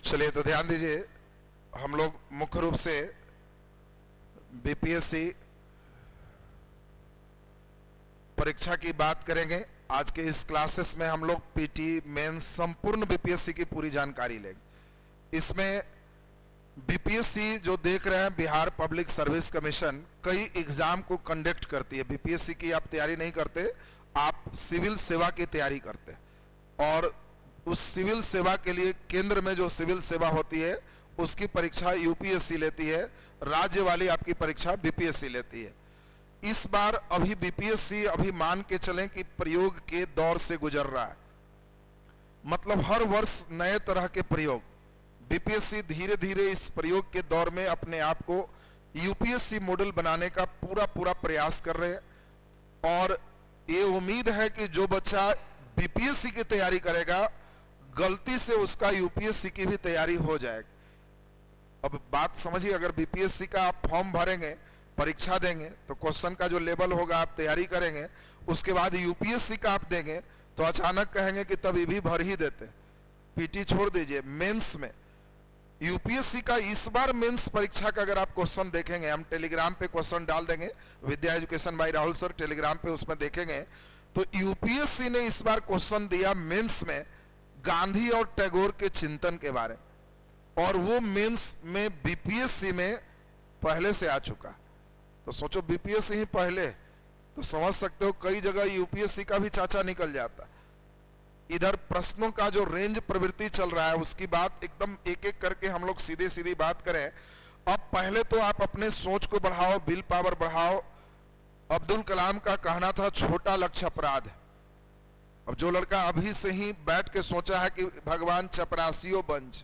चलिए तो ध्यान दीजिए, हम लोग मुख्य रूप से बीपीएससी परीक्षा की बात करेंगे। आज के इस क्लासेस में हम लोग पीटी मेंस संपूर्ण बीपीएससी की पूरी जानकारी लेंगे। इसमें बीपीएससी जो देख रहे हैं, बिहार पब्लिक सर्विस कमीशन कई एग्जाम को कंडक्ट करती है। बीपीएससी की आप तैयारी नहीं करते, आप सिविल सेवा की तैयारी करते हैं और उस सिविल सेवा के लिए केंद्र में जो सिविल सेवा होती है उसकी परीक्षा यूपीएससी लेती है, राज्य वाली आपकी परीक्षा बीपीएससी लेती है। इस बार अभी बीपीएससी अभी मान के चलें कि प्रयोग के दौर से गुजर रहा है, मतलब हर वर्ष नए तरह के प्रयोग। बीपीएससी धीरे धीरे इस प्रयोग के दौर में अपने आप को यूपीएससी मॉडल बनाने का पूरा प्रयास कर रहे हैं और ये उम्मीद है कि जो बच्चा बीपीएससी की तैयारी करेगा गलती से उसका यूपीएससी की भी तैयारी हो जाएगी। अब बात समझिए, अगर बीपीएससी का आप फॉर्म भरेंगे, परीक्षा देंगे तो क्वेश्चन का जो लेवल होगा आप तैयारी करेंगे, उसके बाद यूपीएससी का आप देंगे तो अचानक कहेंगे कि तब ये भी भर ही देते। पीटी छोड़ दीजिए, मेंस में यूपीएससी का इस बार मेंस परीक्षा का अगर आप क्वेश्चन देखेंगे, हम टेलीग्राम पे क्वेश्चन डाल देंगे, Vidya education by Rahul sir Telegram पे, उसमें देखेंगे तो यूपीएससी ने इस बार क्वेश्चन दिया मेंस में गांधी और टैगोर के चिंतन के बारे में, और वो मेंस में बीपीएससी में पहले से आ चुका। तो सोचो बीपीएससी ही पहले, तो समझ सकते हो कई जगह यूपीएससी का भी चाचा निकल जाता। इधर प्रश्नों का जो रेंज प्रवृत्ति चल रहा है उसकी बात एकदम एक एक करके हम लोग सीधे सीधी बात करें। अब पहले तो आप अपने सोच को बढ़ाओ, विल पावर बढ़ाओ। अब्दुल कलाम का कहना था छोटा लक्ष्य अपराध है। अब जो लड़का अभी से ही बैठ के सोचा है कि भगवान चपरासियों बंज,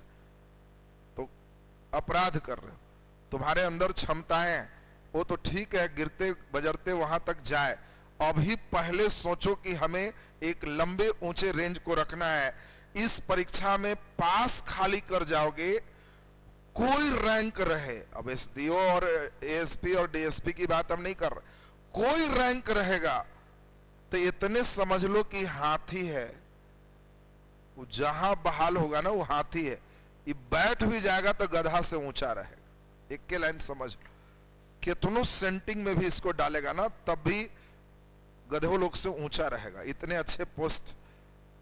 तो अपराध कर रहे हो। तुम्हारे अंदर क्षमताएं वो तो ठीक है, गिरते बजरते वहां तक जाए। अभी पहले सोचो कि हमें एक लंबे ऊंचे रेंज को रखना है। इस परीक्षा में पास खाली कर जाओगे, कोई रैंक रहे, अब एसडीओ और एएसपी और डीएसपी की बात हम नहीं कर रहे, कोई रैंक रहेगा तो इतने समझ लो कि हाथी है, वो जहां बहाल होगा ना वो हाथी है। ये बैठ भी जाएगा तो गधा से ऊंचा रहेगा। एक के लाइन समझ लो, कितनों सेंटिंग में भी इसको डालेगा ना तब भी गधों लोग से ऊंचा रहेगा। इतने अच्छे पोस्ट।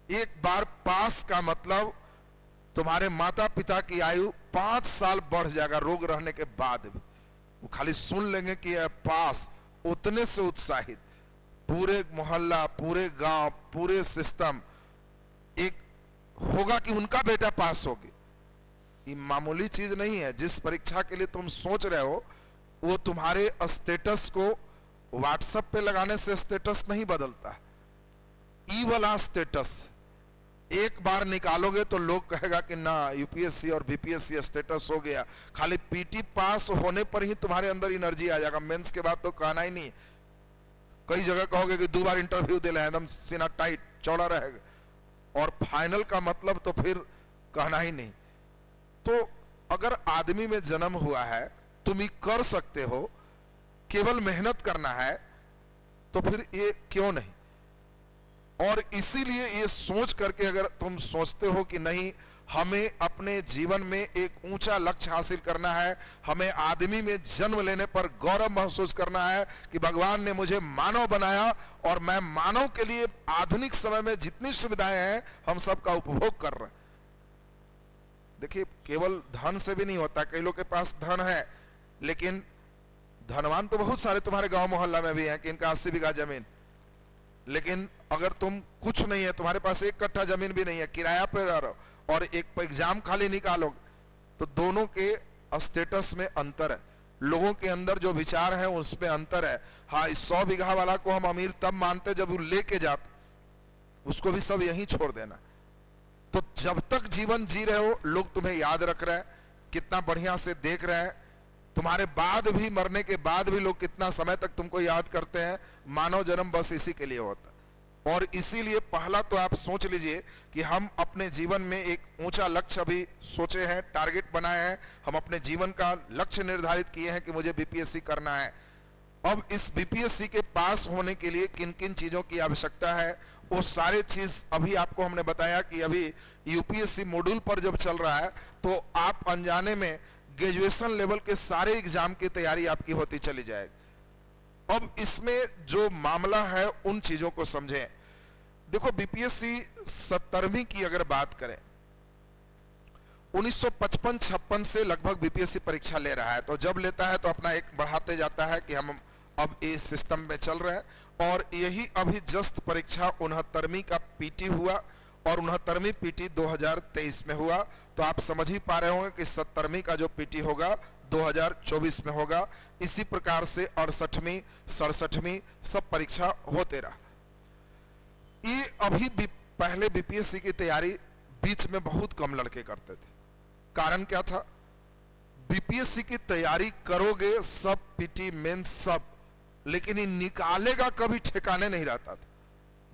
एक बार पास का मतलब तुम्हारे माता पिता की आयु 5 साल बढ़ जाएगा रोग रहने के बाद भी। वो खाली सुन लेंगे कि पास, उतने से उत्साहित पूरे मोहल्ला, पूरे गांव, पूरे सिस्टम एक होगा कि उनका बेटा पास होगी। ये मामूली चीज नहीं है। जिस परीक्षा के लिए तुम सोच रहे हो वो तुम्हारे स्टेटस को व्हाट्सएप पे लगाने से स्टेटस नहीं बदलता। ई वाला स्टेटस एक बार निकालोगे तो लोग कहेगा कि ना यूपीएससी और बीपीएससी स्टेटस हो गया। खाली पीटी पास होने पर ही तुम्हारे अंदर एनर्जी आ जाएगा, मेंस के बाद तो कहना ही नहीं। कई जगह कहोगे कि 2 बार इंटरव्यू दे लें, एकदम सीना टाइट चौड़ा रहेगा, और फाइनल का मतलब तो फिर कहना ही नहीं। तो अगर आदमी में जन्म हुआ है, तुम ही कर सकते हो, केवल मेहनत करना है, तो फिर ये क्यों नहीं। और इसीलिए ये सोच करके अगर तुम सोचते हो कि नहीं हमें अपने जीवन में एक ऊंचा लक्ष्य हासिल करना है, हमें आदमी में जन्म लेने पर गौरव महसूस करना है कि भगवान ने मुझे मानव बनाया और मैं मानव के लिए आधुनिक समय में जितनी सुविधाएं हैं हम सबका उपभोग कर रहे हैं। देखिए केवल धन से भी नहीं होता। कई लोग के पास धन है लेकिन धनवान तो बहुत सारे तुम्हारे गांव मोहल्ला में भी हैं कि इनका 80 बीघा जमीन, लेकिन अगर तुम कुछ नहीं है, तुम्हारे पास 1 कट्ठा जमीन भी नहीं है, किराया पे रह रहे हो और एक एग्जाम खाली निकालोगे, तो दोनों के स्टेटस में अंतर है, लोगों के अंदर जो विचार है उसमें अंतर है। हाँ, इस 100 बीघा वाला को हम अमीर तब मानते जब वो लेके जाते, उसको भी सब यहीं छोड़ देना। तो जब तक जीवन जी रहे हो लोग तुम्हें याद रख रहे हैं, कितना बढ़िया से देख रहे हैं, तुम्हारे बाद भी, मरने के बाद भी लोग कितना समय तक तुमको याद करते हैं। मानव जन्म बस इसी के लिए होता। और इसीलिए पहला तो आप सोच लीजिए कि हम अपने जीवन में एक ऊंचा लक्ष्य अभी सोचे हैं, टारगेट बनाए हैं, हम अपने जीवन का लक्ष्य निर्धारित किए हैं कि मुझे बीपीएससी करना है। अब इस बीपीएससी के पास होने के लिए किन किन चीजों की आवश्यकता है वो सारे चीज अभी आपको हमने बताया कि अभी यूपीएससी मॉड्यूल पर जब चल रहा है तो आप अनजाने में ग्रेजुएशन लेवल के सारे एग्जाम की तैयारी आपकी होती चली जाएगी। अब इसमें जो मामला है उन चीजों को समझें। देखो बीपीएससी 17वीं की अगर बात करें 1955-56 से लगभग बीपीएससी परीक्षा ले रहा है, तो जब लेता है तो अपना एक बढ़ाते जाता है कि हम अब इस सिस्टम में चल रहे हैं। और यही अभी जस्ट परीक्षा 69वीं का पीटी हुआ और 69वीं पीटी 2023 में हुआ, तो आप समझ ही पा रहे होंगे कि 70वीं का जो पीटी होगा 2024 में होगा। इसी प्रकार से 68वीं 67वीं सब परीक्षा होते रहा। ये अभी भी पहले बीपीएससी की तैयारी बीच में बहुत कम लड़के करते थे। कारण क्या था? बीपीएससी की तैयारी करोगे सब, पीटी मेंस सब, लेकिन ये निकालेगा कभी ठिकाने नहीं रहता था।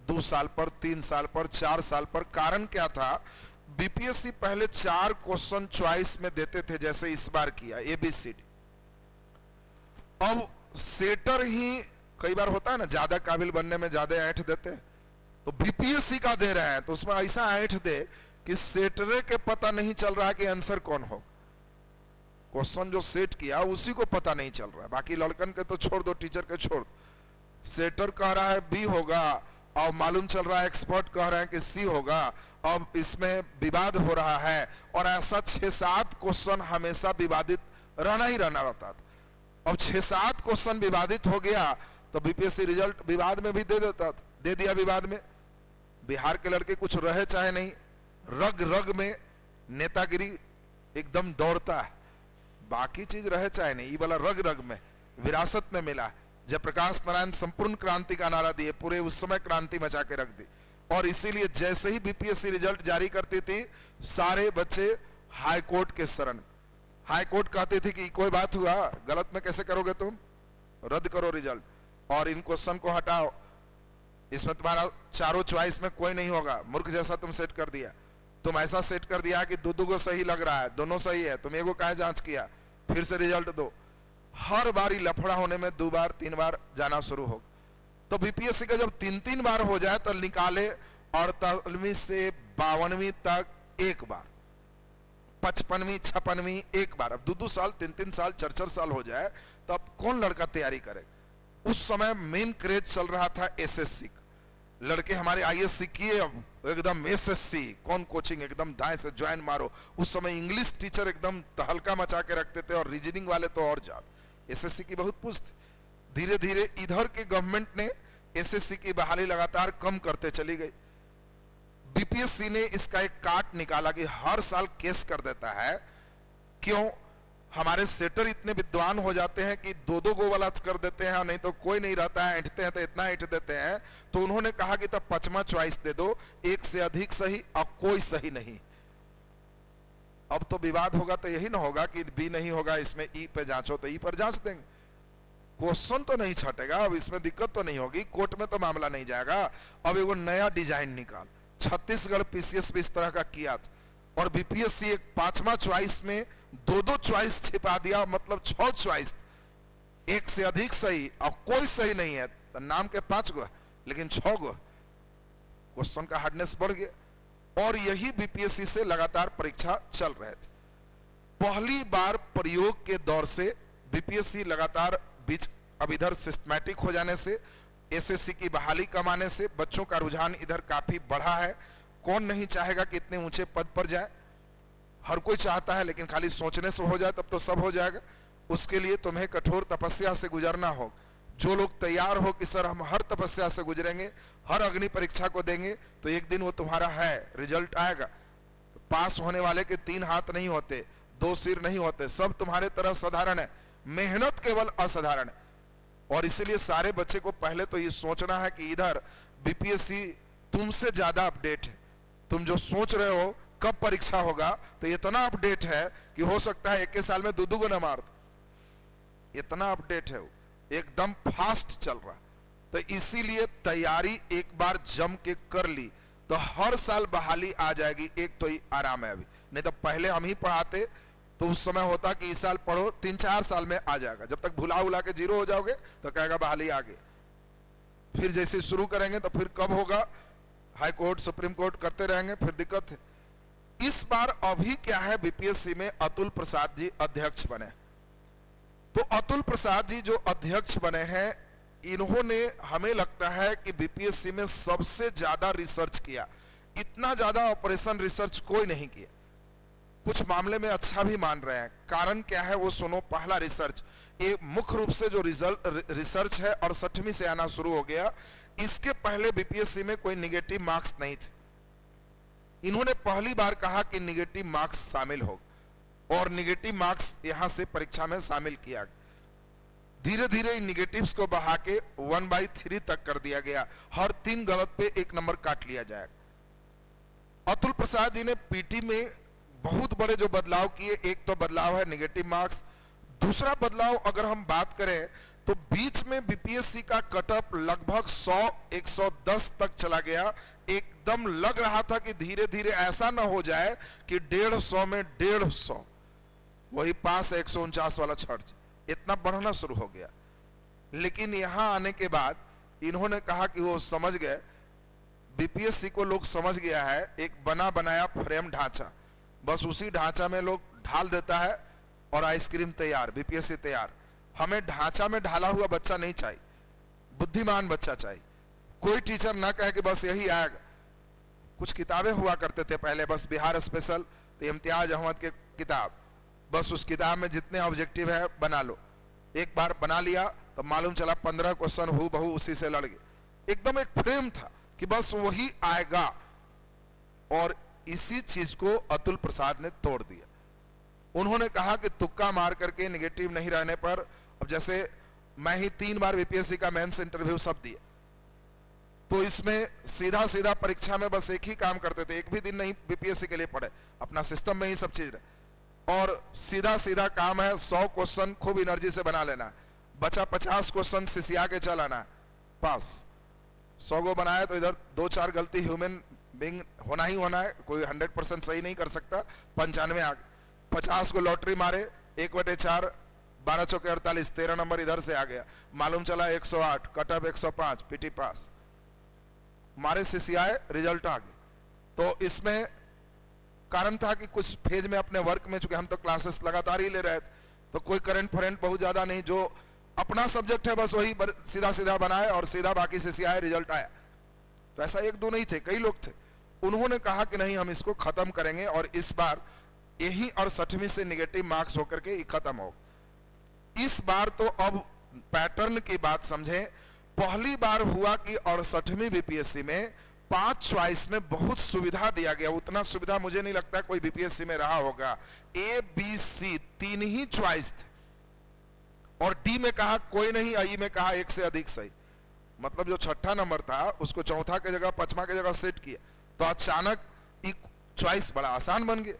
2 साल पर, 3 साल पर, 4 साल पर। कारण क्या था? बीपीएससी पहले 4 क्वेश्चन चॉइस में देते थे, जैसे इस बार किया ABCD। अब सेटर ही कई बार होता है ना, ज्यादा काबिल बनने में ज्यादा ऐंठ देते, तो बीपीएससी का दे रहे हैं तो उसमें ऐसा ऐंठ दे कि सेटरे के पता नहीं चल रहा कि आंसर कौन हो। क्वेश्चन जो सेट किया उसी को पता नहीं चल रहा है, बाकी लड़कन के तो छोड़ दो, टीचर के छोड़ दो। सेटर कह रहा है बी होगा और मालूम चल रहा है एक्सपर्ट कह रहे हैं कि सी होगा। अब इसमें विवाद हो रहा है और ऐसा 6-7 क्वेश्चन हमेशा विवादित रहना ही रहना रहता था। अब 6-7 क्वेश्चन विवादित हो गया तो बीपीएससी रिजल्ट विवाद में भी दे देता था, दे दिया विवाद में। बिहार के लड़के कुछ रहे चाहे नहीं, रग रग में नेतागिरी एकदम दौड़ता है, बाकी चीज रहे चाहे नहीं, ये वाला रग रग में विरासत में मिला। जयप्रकाश नारायण संपूर्ण क्रांति का नारा दिए, पूरे उस समय क्रांति मचा के रख दी। और इसीलिए जैसे ही बीपीएससी रिजल्ट जारी करती थी सारे बच्चे हाई कोर्ट के शरण। हाई कोर्ट कहती थी कि कोई बात हुआ गलत में कैसे करोगे तुम, रद्द करो रिजल्ट और इन क्वेश्चन को हटाओ, इसमें तुम्हारा चारों चॉइस में कोई नहीं होगा। मूर्ख जैसा तुम सेट कर दिया, तुम ऐसा सेट कर दिया कि दो को सही लग रहा है, दोनों सही है, तुम एगो काहे जांच किया, फिर से रिजल्ट दो। हर बारी लफड़ा होने में 2 बार 3 बार जाना शुरू हो। तो बीपीएससी का जब 3-3 बार हो जाए तो निकाले 48वीं से 52वीं तक एक बार, 55वीं 56वीं एक बार। अब 2-2 साल 3-3 साल 4-4 साल हो जाए तो अब कौन लड़का तैयारी करे? उस समय मेन क्रेज चल रहा था एसएससी। लड़के हमारे आईएससी किए, अब एकदम एसएससी कौन कोचिंग, एकदम दाएं से ज्वाइन मारो। उस समय इंग्लिश टीचर एकदम तहलका मचा के रखते थे और रीजनिंग वाले तो और ज्यादा। एसएससी की बहुत पुस्त। धीरे धीरे इधर के गवर्नमेंट ने एसएससी की बहाली लगातार कम करते चली गई। बीपीएससी ने इसका एक काट निकाला कि हर साल केस कर देता है। क्यों? हमारे सेटर इतने विद्वान हो जाते हैं कि 2-2 गो वाला कर देते हैं, नहीं तो कोई नहीं रहता है, ऐंठते हैं तो इतना ऐंठ देते हैं। तो उन्होंने कहा कि तब 5वां चॉइस दे दो, एक से अधिक सही और कोई सही नहीं। अब तो विवाद होगा तो यही ना होगा कि बी नहीं होगा, इसमें ई पे जांचो, तो ई पर जांच देंगे, क्वेश्चन तो नहीं छटेगा। अब इसमें दिक्कत तो नहीं होगी, कोर्ट में तो मामला नहीं जाएगा। अब एगो नया डिजाइन निकाल, छत्तीसगढ़ पीसीएस भी इस तरह का किया था और बीपीएससी एक 5वां चॉइस में 2-2 चॉइस छिपा दिया, मतलब 6 चॉइस, एक से अधिक सही और कोई सही नहीं है। तो नाम के 5 गो लेकिन 6 गो, क्वेश्चन का हार्डनेस बढ़ गया। और यही बीपीएससी से लगातार परीक्षा चल रहे थे। पहली बार प्रयोग के दौर से बीपीएससी लगातार बीच अब इधर सिस्टमैटिक हो जाने से, एसएससी की बहाली कमाने से बच्चों का रुझान इधर काफी बढ़ा है। कौन नहीं चाहेगा कि इतने ऊंचे पद पर जाए? हर कोई चाहता है, लेकिन खाली सोचने से हो जाए तब तो सब हो जाएगा। उसके लिए तुम्हें कठोर तपस्या से गुजरना हो। जो लोग तैयार हो कि सर हम हर तपस्या से गुजरेंगे, हर अग्नि परीक्षा को देंगे, तो एक दिन वो तुम्हारा है, रिजल्ट आएगा। तो पास होने वाले के 3 हाथ नहीं होते, 2 सिर नहीं होते, सब तुम्हारे तरह साधारण है, मेहनत केवल असाधारण है। और इसीलिए सारे बच्चे को पहले तो ये सोचना है कि इधर बीपीएससी तुमसे ज्यादा अपडेट है। तुम जो सोच रहे हो कब परीक्षा होगा, तो इतना अपडेट है कि हो सकता है 1 साल में 2-2 को न मार दो। इतना अपडेट है वो, एकदम फास्ट चल रहा। तो इसीलिए तैयारी एक बार जम के कर ली तो हर साल बहाली आ जाएगी। एक तो ही आराम है अभी, नहीं तो पहले हम ही पढ़ाते तो उस समय होता कि इस साल पढ़ो 3-4 साल में आ जाएगा। जब तक भुला उला के 0 हो जाओगे तो कहेगा बहाली आ गई। फिर जैसे शुरू करेंगे तो फिर कब होगा हाई कोर्ट सुप्रीम कोर्ट करते रहेंगे फिर दिक्कत है। इस बार अभी क्या है, बीपीएससी में अतुल प्रसाद जी अध्यक्ष बने। तो अतुल प्रसाद जी जो अध्यक्ष बने हैं, इन्होंने हमें लगता है कि बीपीएससी में सबसे ज्यादा रिसर्च किया। इतना ज्यादा ऑपरेशन रिसर्च कोई नहीं किया। कुछ मामले में अच्छा भी मान रहे हैं। कारण क्या है वो सुनो। पहला रिसर्च, ये मुख्य रूप से जो रिसर्च है 68वीं से आना शुरू हो गया। इसके पहले बीपीएससी में कोई निगेटिव मार्क्स नहीं थे। इन्होंने पहली बार कहा कि निगेटिव मार्क्स शामिल हो, और निगेटिव मार्क्स यहां से परीक्षा में शामिल किया। धीरे धीरे इन निगेटिव्स को बढ़ा के 1/3 तक कर दिया गया। हर 3 गलत पे 1 नंबर काट लिया जाएगा। अतुल प्रसाद जी ने पीटी में बहुत बड़े जो बदलाव किए, एक तो बदलाव है निगेटिव मार्क्स। दूसरा बदलाव अगर हम बात करें तो बीच में बीपीएससी का कटअप लगभग 100-110 तक चला गया। एकदम लग रहा था कि धीरे धीरे ऐसा ना हो जाए कि 150 में 150 वही पास 149 वाला छठ, इतना बढ़ना शुरू हो गया। लेकिन यहां आने के बाद इन्होंने कहा कि वो समझ गए, बीपीएससी को लोग समझ गया है एक बना बनाया फ्रेम ढांचा, बस उसी ढांचा में लोग ढाल देता है और आइसक्रीम तैयार, बीपीएससी तैयार। हमें ढांचा में ढाला हुआ बच्चा नहीं चाहिए, बुद्धिमान बच्चा चाहिए। कोई टीचर ना कहे कि बस यही आएगा। कुछ किताबें हुआ करते थे पहले, बस बिहार स्पेशल, तो इम्तियाज अहमद के किताब, बस उस किताब में जितने ऑब्जेक्टिव है बना लो। एक बार बना लिया तो मालूम चला 15 क्वेश्चन हु बहू उसी से लड़ गए। एकदम एक फ्रेम था कि बस वही आएगा, और इसी चीज को अतुल प्रसाद ने तोड़ दिया। उन्होंने कहा कि तुक्का मार करके निगेटिव नहीं रहने पर, अब जैसे मैं ही 3 बार बीपीएससी का मेंस इंटरव्यू सब दिया, तो इसमें सीधा सीधा परीक्षा में बस एक ही काम करते थे, एक भी दिन नहीं बीपीएससी के लिए पढ़े, अपना सिस्टम में ही सब चीज रहे। और सीधा सीधा काम है 100 क्वेश्चन खूब एनर्जी से बना लेना, बचा 50 क्वेश्चन सिसिया के चलाना, पास। 100 को बनाया तो इधर 2-4 गलती ह्यूमन बीइंग होना ही होना है, कोई 100% सही नहीं कर सकता। 95 आ गए। 50 को लॉटरी मारे, 1/4, 12 चौके 48, 13 नंबर इधर से आ गया। मालूम चला 108, कटअप 105, पीटी पास। मारे सिसियाए, रिजल्ट आ गए। तो इसमें कारण था कि कुछ फेज में अपने वर्क में, चूंकि हम तो क्लासेस लगातार ही ले रहे थे, तो कोई करंट फरेंट बहुत ज्यादा नहीं, जो अपना सब्जेक्ट है बस वही सीधा सीधा बनाए और सीधा बाकी सिसियाए, रिजल्ट आया। तो ऐसा 1-2 नहीं थे, कई लोग थे। उन्होंने कहा कि नहीं, हम इसको खत्म करेंगे, और इस बार यही 68वीं से निगेटिव मार्क्स होकर के खत्म हो। इस बार तो अब पैटर्न की बात समझें। पहली बार हुआ कि 68वीं बीपीएससी में 5 चॉइस में बहुत सुविधा दिया गया। उतना सुविधा मुझे नहीं लगता कोई बीपीएससी में रहा होगा। ए बी सी 3 ही चॉइस थे, और डी में कहा कोई नहीं, आई में कहा 1 से अधिक सही। मतलब जो 6ठा नंबर था उसको 4था की जगह 5वां की जगह सेट किया, तो अचानक चॉइस बड़ा आसान बन गया।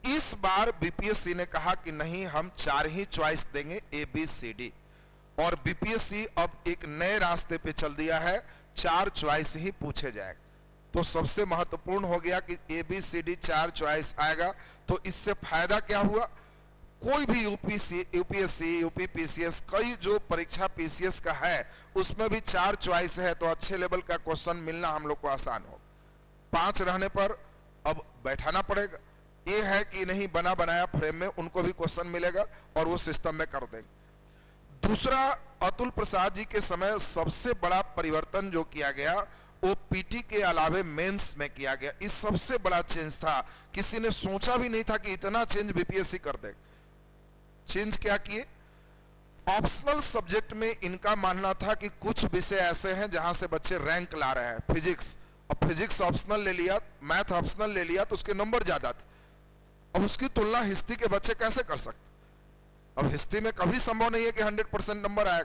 इस बार बीपीएससी ने कहा कि नहीं, हम 4 ही चॉइस देंगे, ए बी सी डी। और बीपीएससी अब एक नए रास्ते पे चल दिया है, 4 चॉइस ही पूछे जाएंगे। तो सबसे महत्वपूर्ण हो गया कि A B C D 4 choice आएगा। तो इससे फायदा क्या हुआ, कोई भी यूपीएससी, यूपी पीसीएस, कई जो परीक्षा पीसीएस का है उसमें भी 4 चॉइस है, तो अच्छे लेवल का क्वेश्चन मिलना हम लोग को आसान हो। 5 रहने पर अब बैठाना पड़ेगा। ये है कि नहीं, बना बनाया फ्रेम में उनको भी क्वेश्चन मिलेगा और वो सिस्टम में कर देंगे। दूसरा, अतुल प्रसाद जी के समय सबसे बड़ा परिवर्तन जो किया गया वो पीटी के अलावे मेंस में किया गया। इस सबसे बड़ा चेंज था, किसी ने सोचा भी नहीं था कि इतना चेंज बीपीएससी कर देगा। चेंज क्या किए, ऑप्शनल सब्जेक्ट में इनका मानना था कि कुछ विषय ऐसे हैं जहां से बच्चे रैंक ला रहे हैं। फिजिक्स, अब फिजिक्स ऑप्शनल ले लिया, मैथ ऑप्शनल ले लिया, तो उसके नंबर ज्यादा थे। अब उसकी तुलना हिस्ट्री के बच्चे कैसे कर सकते। अब हिस्ट्री में कभी संभव नहीं है कि 100% नंबर आए।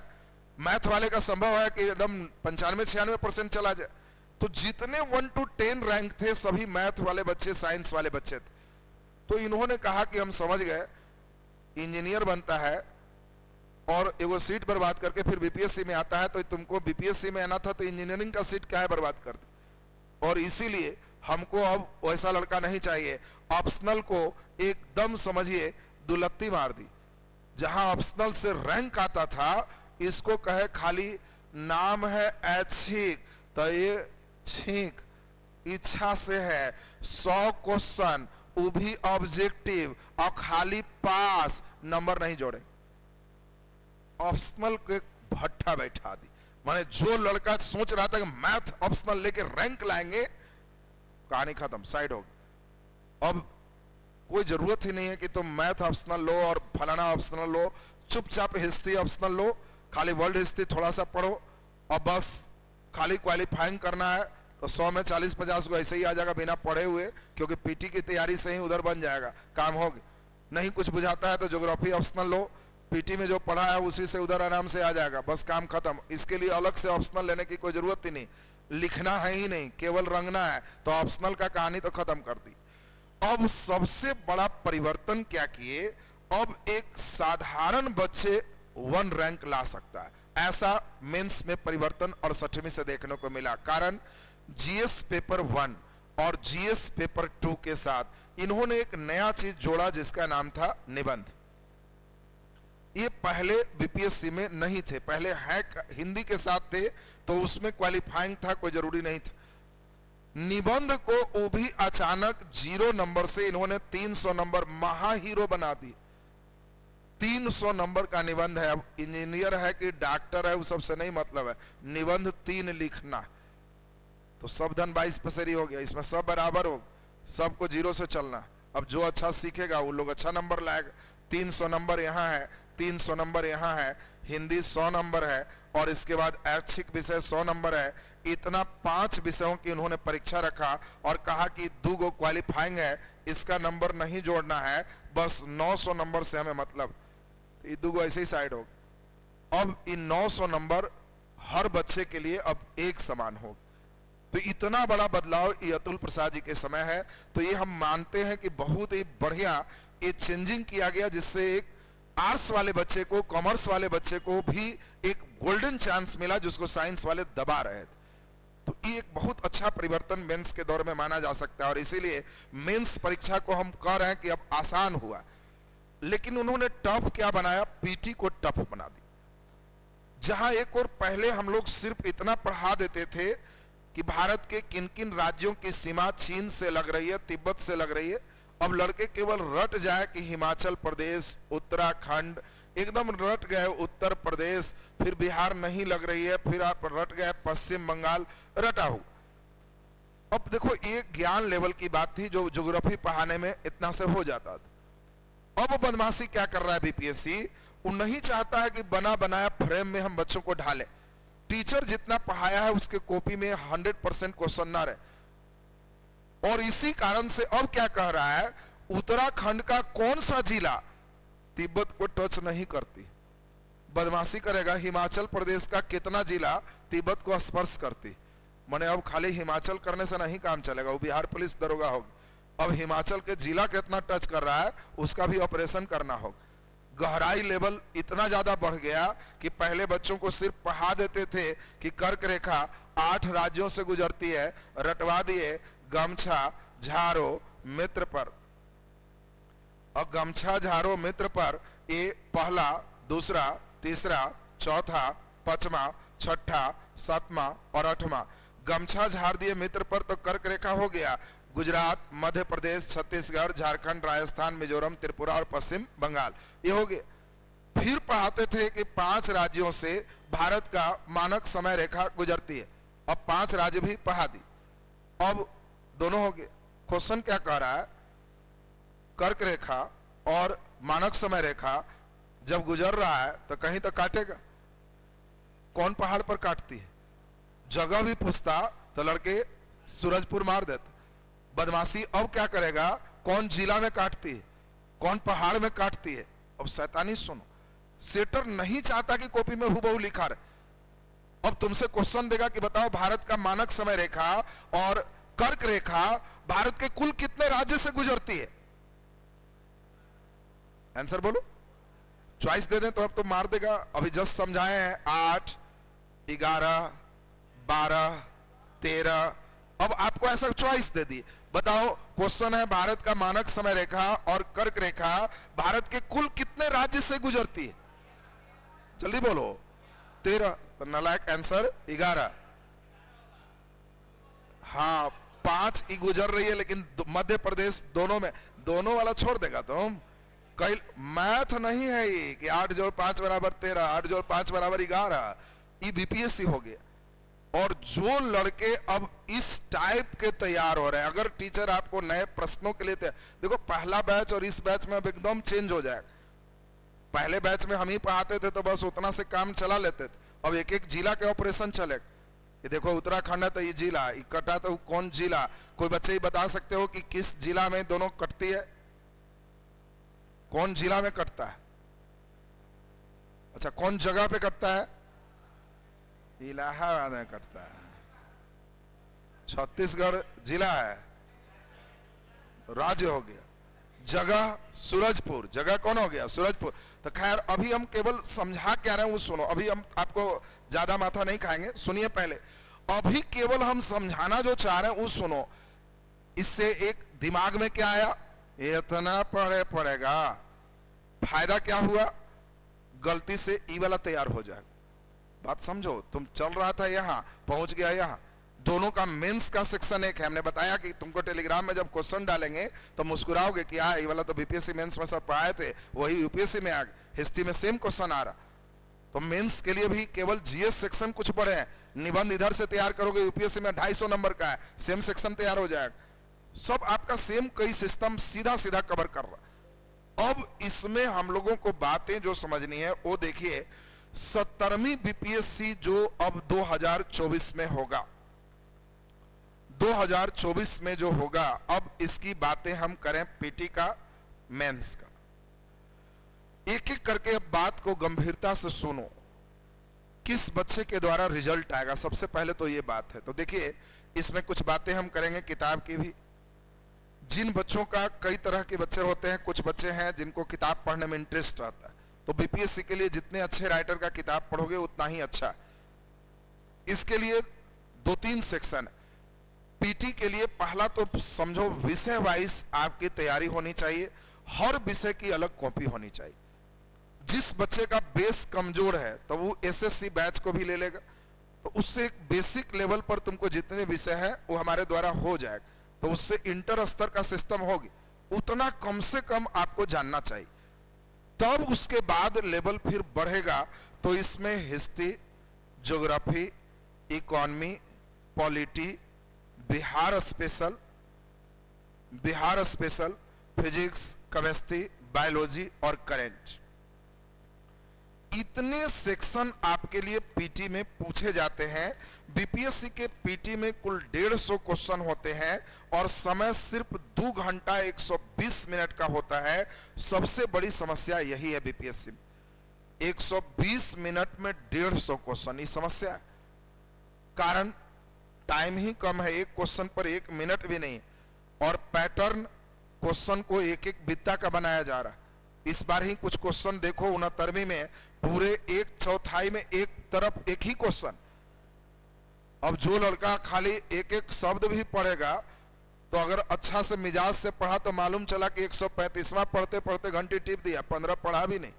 मैथ वाले का संभव है कि एकदम 95-96% चला जाए। तो जितने 1 to 10 रैंक थे सभी मैथ वाले बच्चे, साइंस वाले बच्चे थे। तो इन्होंने कहा कि हम समझ गए, इंजीनियर बनता है और एगो सीट बर्बाद करके फिर बीपीएससी में आता है, तो तुमको बीपीएससी में आना था तो इंजीनियरिंग का सीट क्या है बर्बाद कर दी। और इसीलिए हमको अब वैसा लड़का नहीं चाहिए। ऑप्शनल को एकदम समझिए दुलत्ती मार दी। जहां ऑप्शनल से रैंक आता था, इसको कहे खाली नाम है ऐच्छिक, तो ये छींक इच्छा से है। 100 क्वेश्चन, वो भी ऑब्जेक्टिव, और खाली पास, नंबर नहीं जोड़े, ऑप्शनल के भट्ठा बैठा दी। माने जो लड़का सोच रहा था कि मैथ ऑप्शनल लेके रैंक लाएंगे, कहानी खत्म, साइड हो गई। अब कोई जरूरत ही नहीं है कि तुम मैथ ऑप्शनल लो और फलाना ऑप्शनल लो, चुपचाप हिस्ट्री ऑप्शनल लो, खाली वर्ल्ड हिस्ट्री थोड़ा सा पढ़ो और बस खाली क्वालिफाइंग करना है, तो 100 में 40-50 को ऐसे ही आ जाएगा बिना पढ़े हुए, क्योंकि पीटी की तैयारी से ही उधर बन जाएगा, काम हो गया। नहीं कुछ बुझाता है तो ज्योग्राफी ऑप्शनल लो, पीटी में जो पढ़ा है उसी से उधर आराम से आ जाएगा, बस काम खत्म। इसके लिए अलग से ऑप्शनल लेने की कोई जरूरत ही नहीं, लिखना है ही नहीं, केवल रंगना है, तो ऑप्शनल का कहानी तो खत्म कर दी। अब सबसे बड़ा परिवर्तन क्या किए, अब एक साधारण बच्चे 1 रैंक ला सकता है, ऐसा मेंस में परिवर्तन 68वीं से देखने को मिला। कारण जीएस पेपर 1 और जीएस पेपर 2 के साथ इन्होंने एक नया चीज जोड़ा जिसका नाम था निबंध। ये पहले बीपीएससी में नहीं थे, पहले है हिंदी के साथ थे, तो उसमें क्वालिफाइंग था, कोई जरूरी नहीं था। निबंध को वो भी अचानक 0 नंबर से इन्होंने 300 नंबर महा हीरो बना दी। 300 नंबर का निबंध है। अब इंजीनियर है कि डॉक्टर है, वो सबसे नहीं मतलब है, निबंध 3 लिखना, तो सब धन 22 पसेरी हो गया, इसमें सब बराबर हो, सबको 0 से चलना। अब जो अच्छा सीखेगा वो लोग अच्छा नंबर लाएगा। 300 नंबर यहाँ है, 300 नंबर यहाँ है, हिंदी 100 नंबर है, और इसके बाद ऐच्छिक विषय 100 नंबर है। इतना 5 विषयों की उन्होंने परीक्षा रखा और कहा कि 2 गो क्वालिफाइंग है, इसका नंबर नहीं जोड़ना है, बस 900 नंबर से हमें मतलब, ये 2 गो ऐसे ही साइड हो। अब इन 900 नंबर हर बच्चे के लिए अब एक समान हो, तो इतना बड़ा बदलाव ये अतुल प्रसाद जी के समय है। तो ये हम मानते हैं कि बहुत ही बढ़िया ये चेंजिंग किया गया, जिससे एक आर्ट्स वाले बच्चे को, कॉमर्स वाले बच्चे को भी एक गोल्डन चांस मिला, जिसको साइंस वाले दबा रहे थे। तो ये एक बहुत अच्छा परिवर्तन मेंस के दौर में माना जा सकता है, और इसीलिए मेंस परीक्षा को हम कह रहे हैं कि अब आसान हुआ। लेकिन उन्होंने टफ क्या बनाया, पीटी को टफ बना दी। जहां एक और पहले हम लोग सिर्फ इतना पढ़ा देते थे कि भारत के किन किन राज्यों की सीमा चीन से लग रही है, तिब्बत से लग रही है, अब लड़के केवल रट जाए कि हिमाचल प्रदेश, उत्तराखंड, एकदम रट गए उत्तर प्रदेश, फिर बिहार नहीं लग रही है, फिर आप रट गए पश्चिम बंगाल, रटा हो। अब देखो ये ज्ञान लेवल की बात थी जो ज्योग्राफी पढ़ाने में इतना से हो जाता था। अब बदमाशी क्या कर रहा है बीपीएससी, वो नहीं चाहता है कि बना बनाया फ्रेम में हम बच्चों को ढालें। टीचर जितना पढ़ाया है उसके कॉपी में 100% क्वेश्चन ना रहे, और इसी कारण से अब क्या कह रहा है, उत्तराखंड का कौन सा जिला तिब्बत को टच नहीं करती, बदमाशी करेगा। हिमाचल प्रदेश का कितना जिला तिब्बत को स्पर्श करती। माने अब खाली हिमाचल करने से नहीं काम चलेगा, वो बिहार पुलिस दरोगा होगी। अब हिमाचल के जिला कितना टच कर रहा है उसका भी ऑपरेशन करना होगा। गहराई लेवल इतना ज्यादा बढ़ गया कि पहले बच्चों को सिर्फ पढ़ा देते थे कि कर्क रेखा 8 राज्यों से गुजरती है, रटवा दिए गमछा झारो मित्र पर। और गमछा झारो मित्र पर ये पहला, दूसरा, तीसरा, चौथा, पांचवा, छठा, सातवां और 8वां। गमछा झाड़ दिए मित्र पर तो कर्क रेखा हो गया। गुजरात, मध्य प्रदेश, छत्तीसगढ़, झारखंड, राजस्थान, मिजोरम, त्रिपुरा और पश्चिम बंगाल, ये हो गया। फिर पढ़ाते थे कि 5 राज्यों से भारत का मानक समय रेखा गुजरती है, अब 5 राज्य भी पढ़ा दी। अब दोनों हो गए। क्वेश्चन क्या कह रहा है, कर्क रेखा और मानक समय रेखा जब गुजर रहा है तो कहीं तो काटेगा। कौन पहाड़ पर काटती है, जगह भी पूछता तो लड़के सूरजपुर मार देते। बदमाशी अब क्या करेगा, कौन जिला में काटती है, कौन पहाड़ में काटती है। अब शैतानी सुनो, सेटर नहीं चाहता कि कॉपी में हुबहू लिखा रहे। अब तुमसे क्वेश्चन देगा कि बताओ भारत का मानक समय रेखा और कर्क रेखा भारत के कुल कितने राज्य से गुजरती है, आंसर बोलो। चॉइस दे दें तो अब तो मार देगा। अभी जस्ट समझाए हैं 8, 11, 12, 13, अब आपको ऐसा चॉइस दे दी। बताओ क्वेश्चन है भारत का मानक समय रेखा और कर्क रेखा भारत के कुल कितने राज्य से गुजरती है, जल्दी बोलो। 13, तो नालायक आंसर 11। हाँ 5 ही गुजर रही है, लेकिन मध्य प्रदेश दोनों में, दोनों वाला छोड़ देगा तुम। कई मैथ नहीं है ये कि 8 जोड़ 5 बराबर 13, 8 जोड़ 5 बराबर 11, ये बीपीएससी हो गया। और जो लड़के अब इस टाइप के तैयार हो रहे हैं, अगर टीचर आपको नए प्रश्नों के लिए देखो, पहला बैच और इस बैच में अब एकदम चेंज हो जाएगा। पहले बैच में हम ही पढ़ाते थे तो बस उतना से काम चला लेते थे, अब एक एक जिला के ऑपरेशन चले। ये देखो उत्तराखंड है तो ये जिला, ये कटा तो कौन जिला, कोई बच्चे ही बता सकते हो कि किस जिला में दोनों कटती है, कौन जिला में कटता है? अच्छा, कौन जगह पे कटता है? इलाहाबाद में कटता है। छत्तीसगढ़ जिला है, राज्य हो गया। जगह सूरजपुर, जगह कौन हो गया? सूरजपुर। तो खैर अभी हम केवल समझा क्या रहे हैं वो सुनो, अभी हम आपको ज्यादा माथा नहीं खाएंगे, सुनिए पहले। अभी केवल हम समझाना जो चाह रहे हैं वो सुनो। इससे एक दिमाग में क्या आया, इतना पड़ेगा, फायदा क्या हुआ? गलती से ई वाला तैयार हो जाएगा। बात समझो, तुम चल रहा था यहाँ, पहुंच गया यहाँ। दोनों का मेंस का सेक्शन एक है। हमने बताया कि तुमको टेलीग्राम में जब क्वेश्चन डालेंगे तो मुस्कुराओगे कि ये वाला तो बीपीएससी मेंस में सब पढ़ाए थे, वही यूपीएससी में आ गए। हिस्ट्री में सेम क्वेश्चन आ रहा। तो मेंस के लिए भी केवल जीएस सेक्शन कुछ पढ़े हैं, निबंध इधर से तैयार करोगे, यूपीएससी में 250 नंबर का है, सेम सेक्शन तैयार हो जाएगा। सब आपका सेम कई सिस्टम सीधा सीधा कवर कर रहा। अब इसमें हम लोगों को बातें जो समझनी है वो देखिए, 17वीं बीपीएससी जो अब 2024 में होगा, 2024 में जो होगा, अब इसकी बातें हम करें पीटी का, मेंस का। एक एक करके अब बात को गंभीरता से सुनो, किस बच्चे के द्वारा रिजल्ट आएगा। सबसे पहले तो ये बात है। तो देखिए, इसमें कुछ बातें हम करेंगे किताब की भी। जिन बच्चों का, कई तरह के बच्चे होते हैं, कुछ बच्चे हैं जिनको किताब पढ़ने में इंटरेस्ट आता है, तो बीपीएससी के लिए जितने अच्छे राइटर का किताब पढ़ोगे उतना ही अच्छा। इसके लिए 2-3 सेक्शन है। पीटी के लिए पहला तो समझो विषय वाइज आपकी तैयारी होनी चाहिए, हर विषय की अलग कॉपी होनी चाहिए। जिस बच्चे का बेस कमजोर है तो वो एसएससी बैच को भी ले लेगा, तो उससे एक बेसिक लेवल पर तुमको जितने विषय हैं वो हमारे द्वारा हो जाएगा, तो उससे इंटर स्तर का सिस्टम होगी, उतना कम से कम आपको जानना चाहिए। तब उसके बाद लेवल फिर बढ़ेगा, तो इसमें history, geography, economy, polity, Bihar special, physics, chemistry, biology और करंट, इतने सेक्शन आपके लिए पीटी में पूछे जाते हैं। बीपीएससी के पीटी में कुल 150 क्वेश्चन होते हैं और समय सिर्फ 2 घंटा 120 मिनट का होता है। सबसे बड़ी समस्या यही है बीपीएससी में, 120 मिनट में 150 क्वेश्चन, ये समस्या है। कारण टाइम ही कम है, एक क्वेश्चन पर 1 मिनट भी नहीं, और पैटर्न क्वेश्चन को एक एक बित्ता का बनाया जा रहा है। इस बार ही कुछ क्वेश्चन देखो, 69वीं में पूरे 1/4 में एक तरफ एक ही क्वेश्चन। अब जो लड़का खाली एक एक शब्द भी पढ़ेगा, तो अगर अच्छा से मिजाज से पढ़ा तो मालूम चला कि 135वां पढ़ते पढ़ते घंटी टिप दिया, 15 पढ़ा भी नहीं।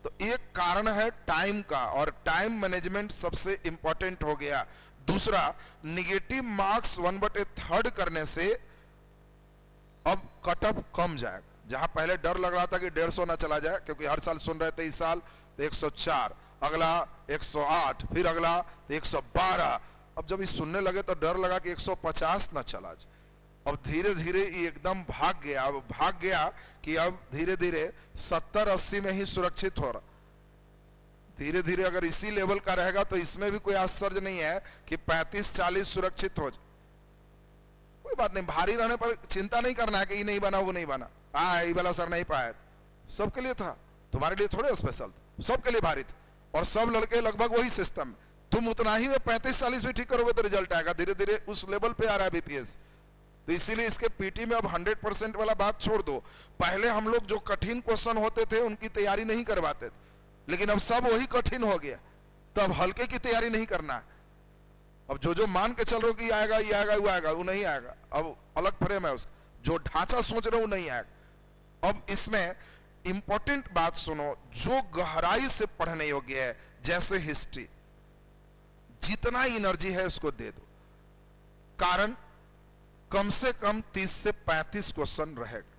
तो एक कारण है टाइम का, और टाइम मैनेजमेंट सबसे इंपॉर्टेंट हो गया। दूसरा, निगेटिव मार्क्स 1/3 करने से अब कट ऑफ कम जाएगा। जहां पहले डर लग रहा था कि 150 ना चला जाए, क्योंकि हर साल सुन रहे थे इस साल तो 104, अगला 108, फिर अगला 112। अब जब ये सुनने लगे तो डर लगा कि 150 ना चला जाए। अब धीरे धीरे ये एकदम भाग गया। अब भाग गया कि अब धीरे धीरे 70-80 में ही सुरक्षित हो रहा। धीरे धीरे अगर इसी लेवल का रहेगा तो इसमें भी कोई आश्चर्य नहीं है कि 35-40 सुरक्षित हो जाए। कोई बात नहीं, भारी रहने पर चिंता नहीं करना है कि ये नहीं बना वो नहीं बना, ये वाला सर नहीं पाया, सबके लिए था, तुम्हारे लिए थोड़े स्पेशल, सबके लिए भारी था। और सब लड़के लगभग वही सिस्टम, तुम उतना ही में 35-40 भी ठीक करोगे तो रिजल्ट आएगा। धीरे धीरे उस लेवल पे आ रहा है बीपीएस। तो इसीलिए इसके पीटी में अब 100% वाला बात छोड़ दो। पहले हम लोग जो कठिन क्वेश्चन होते थे उनकी तैयारी नहीं करवाते थे, लेकिन अब सब वही कठिन हो गया, तो अब हल्के की तैयारी नहीं करना है। अब जो मान के चल रहे हो कि आएगा ये आएगा वो आएगा, वो नहीं आएगा। अब अलग फ्रेम है उसका, जो ढांचा सोच रहे हो वो नहीं आएगा। अब इसमें इंपॉर्टेंट बात सुनो, जो गहराई से पढ़ने योग्य है, जैसे हिस्ट्री, जितना एनर्जी है उसको दे दो। कारण कम से कम 30 से 35 क्वेश्चन रहेगा।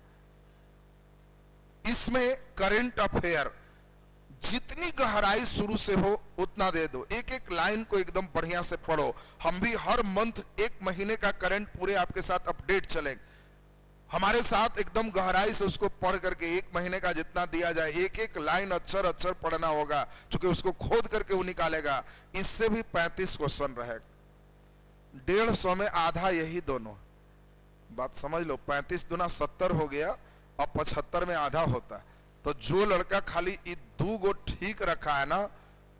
इसमें करंट अफेयर जितनी गहराई शुरू से हो उतना दे दो, एक एक लाइन को एकदम बढ़िया से पढ़ो। हम भी हर मंथ एक महीने का करंट पूरे आपके साथ अपडेट चलेगा, हमारे साथ एकदम गहराई से उसको पढ़ करके एक महीने का जितना दिया जाए, एक एक लाइन अक्षर अक्षर पढ़ना होगा, क्योंकि उसको खोद करके वो निकालेगा। इससे भी 35 क्वेश्चन रहेगा। 150 में आधा यही दोनों बात समझ लो, 35 दूना 70 हो गया, अब 75 में आधा होता। तो जो लड़का खाली 2 गो ठीक रखा है ना,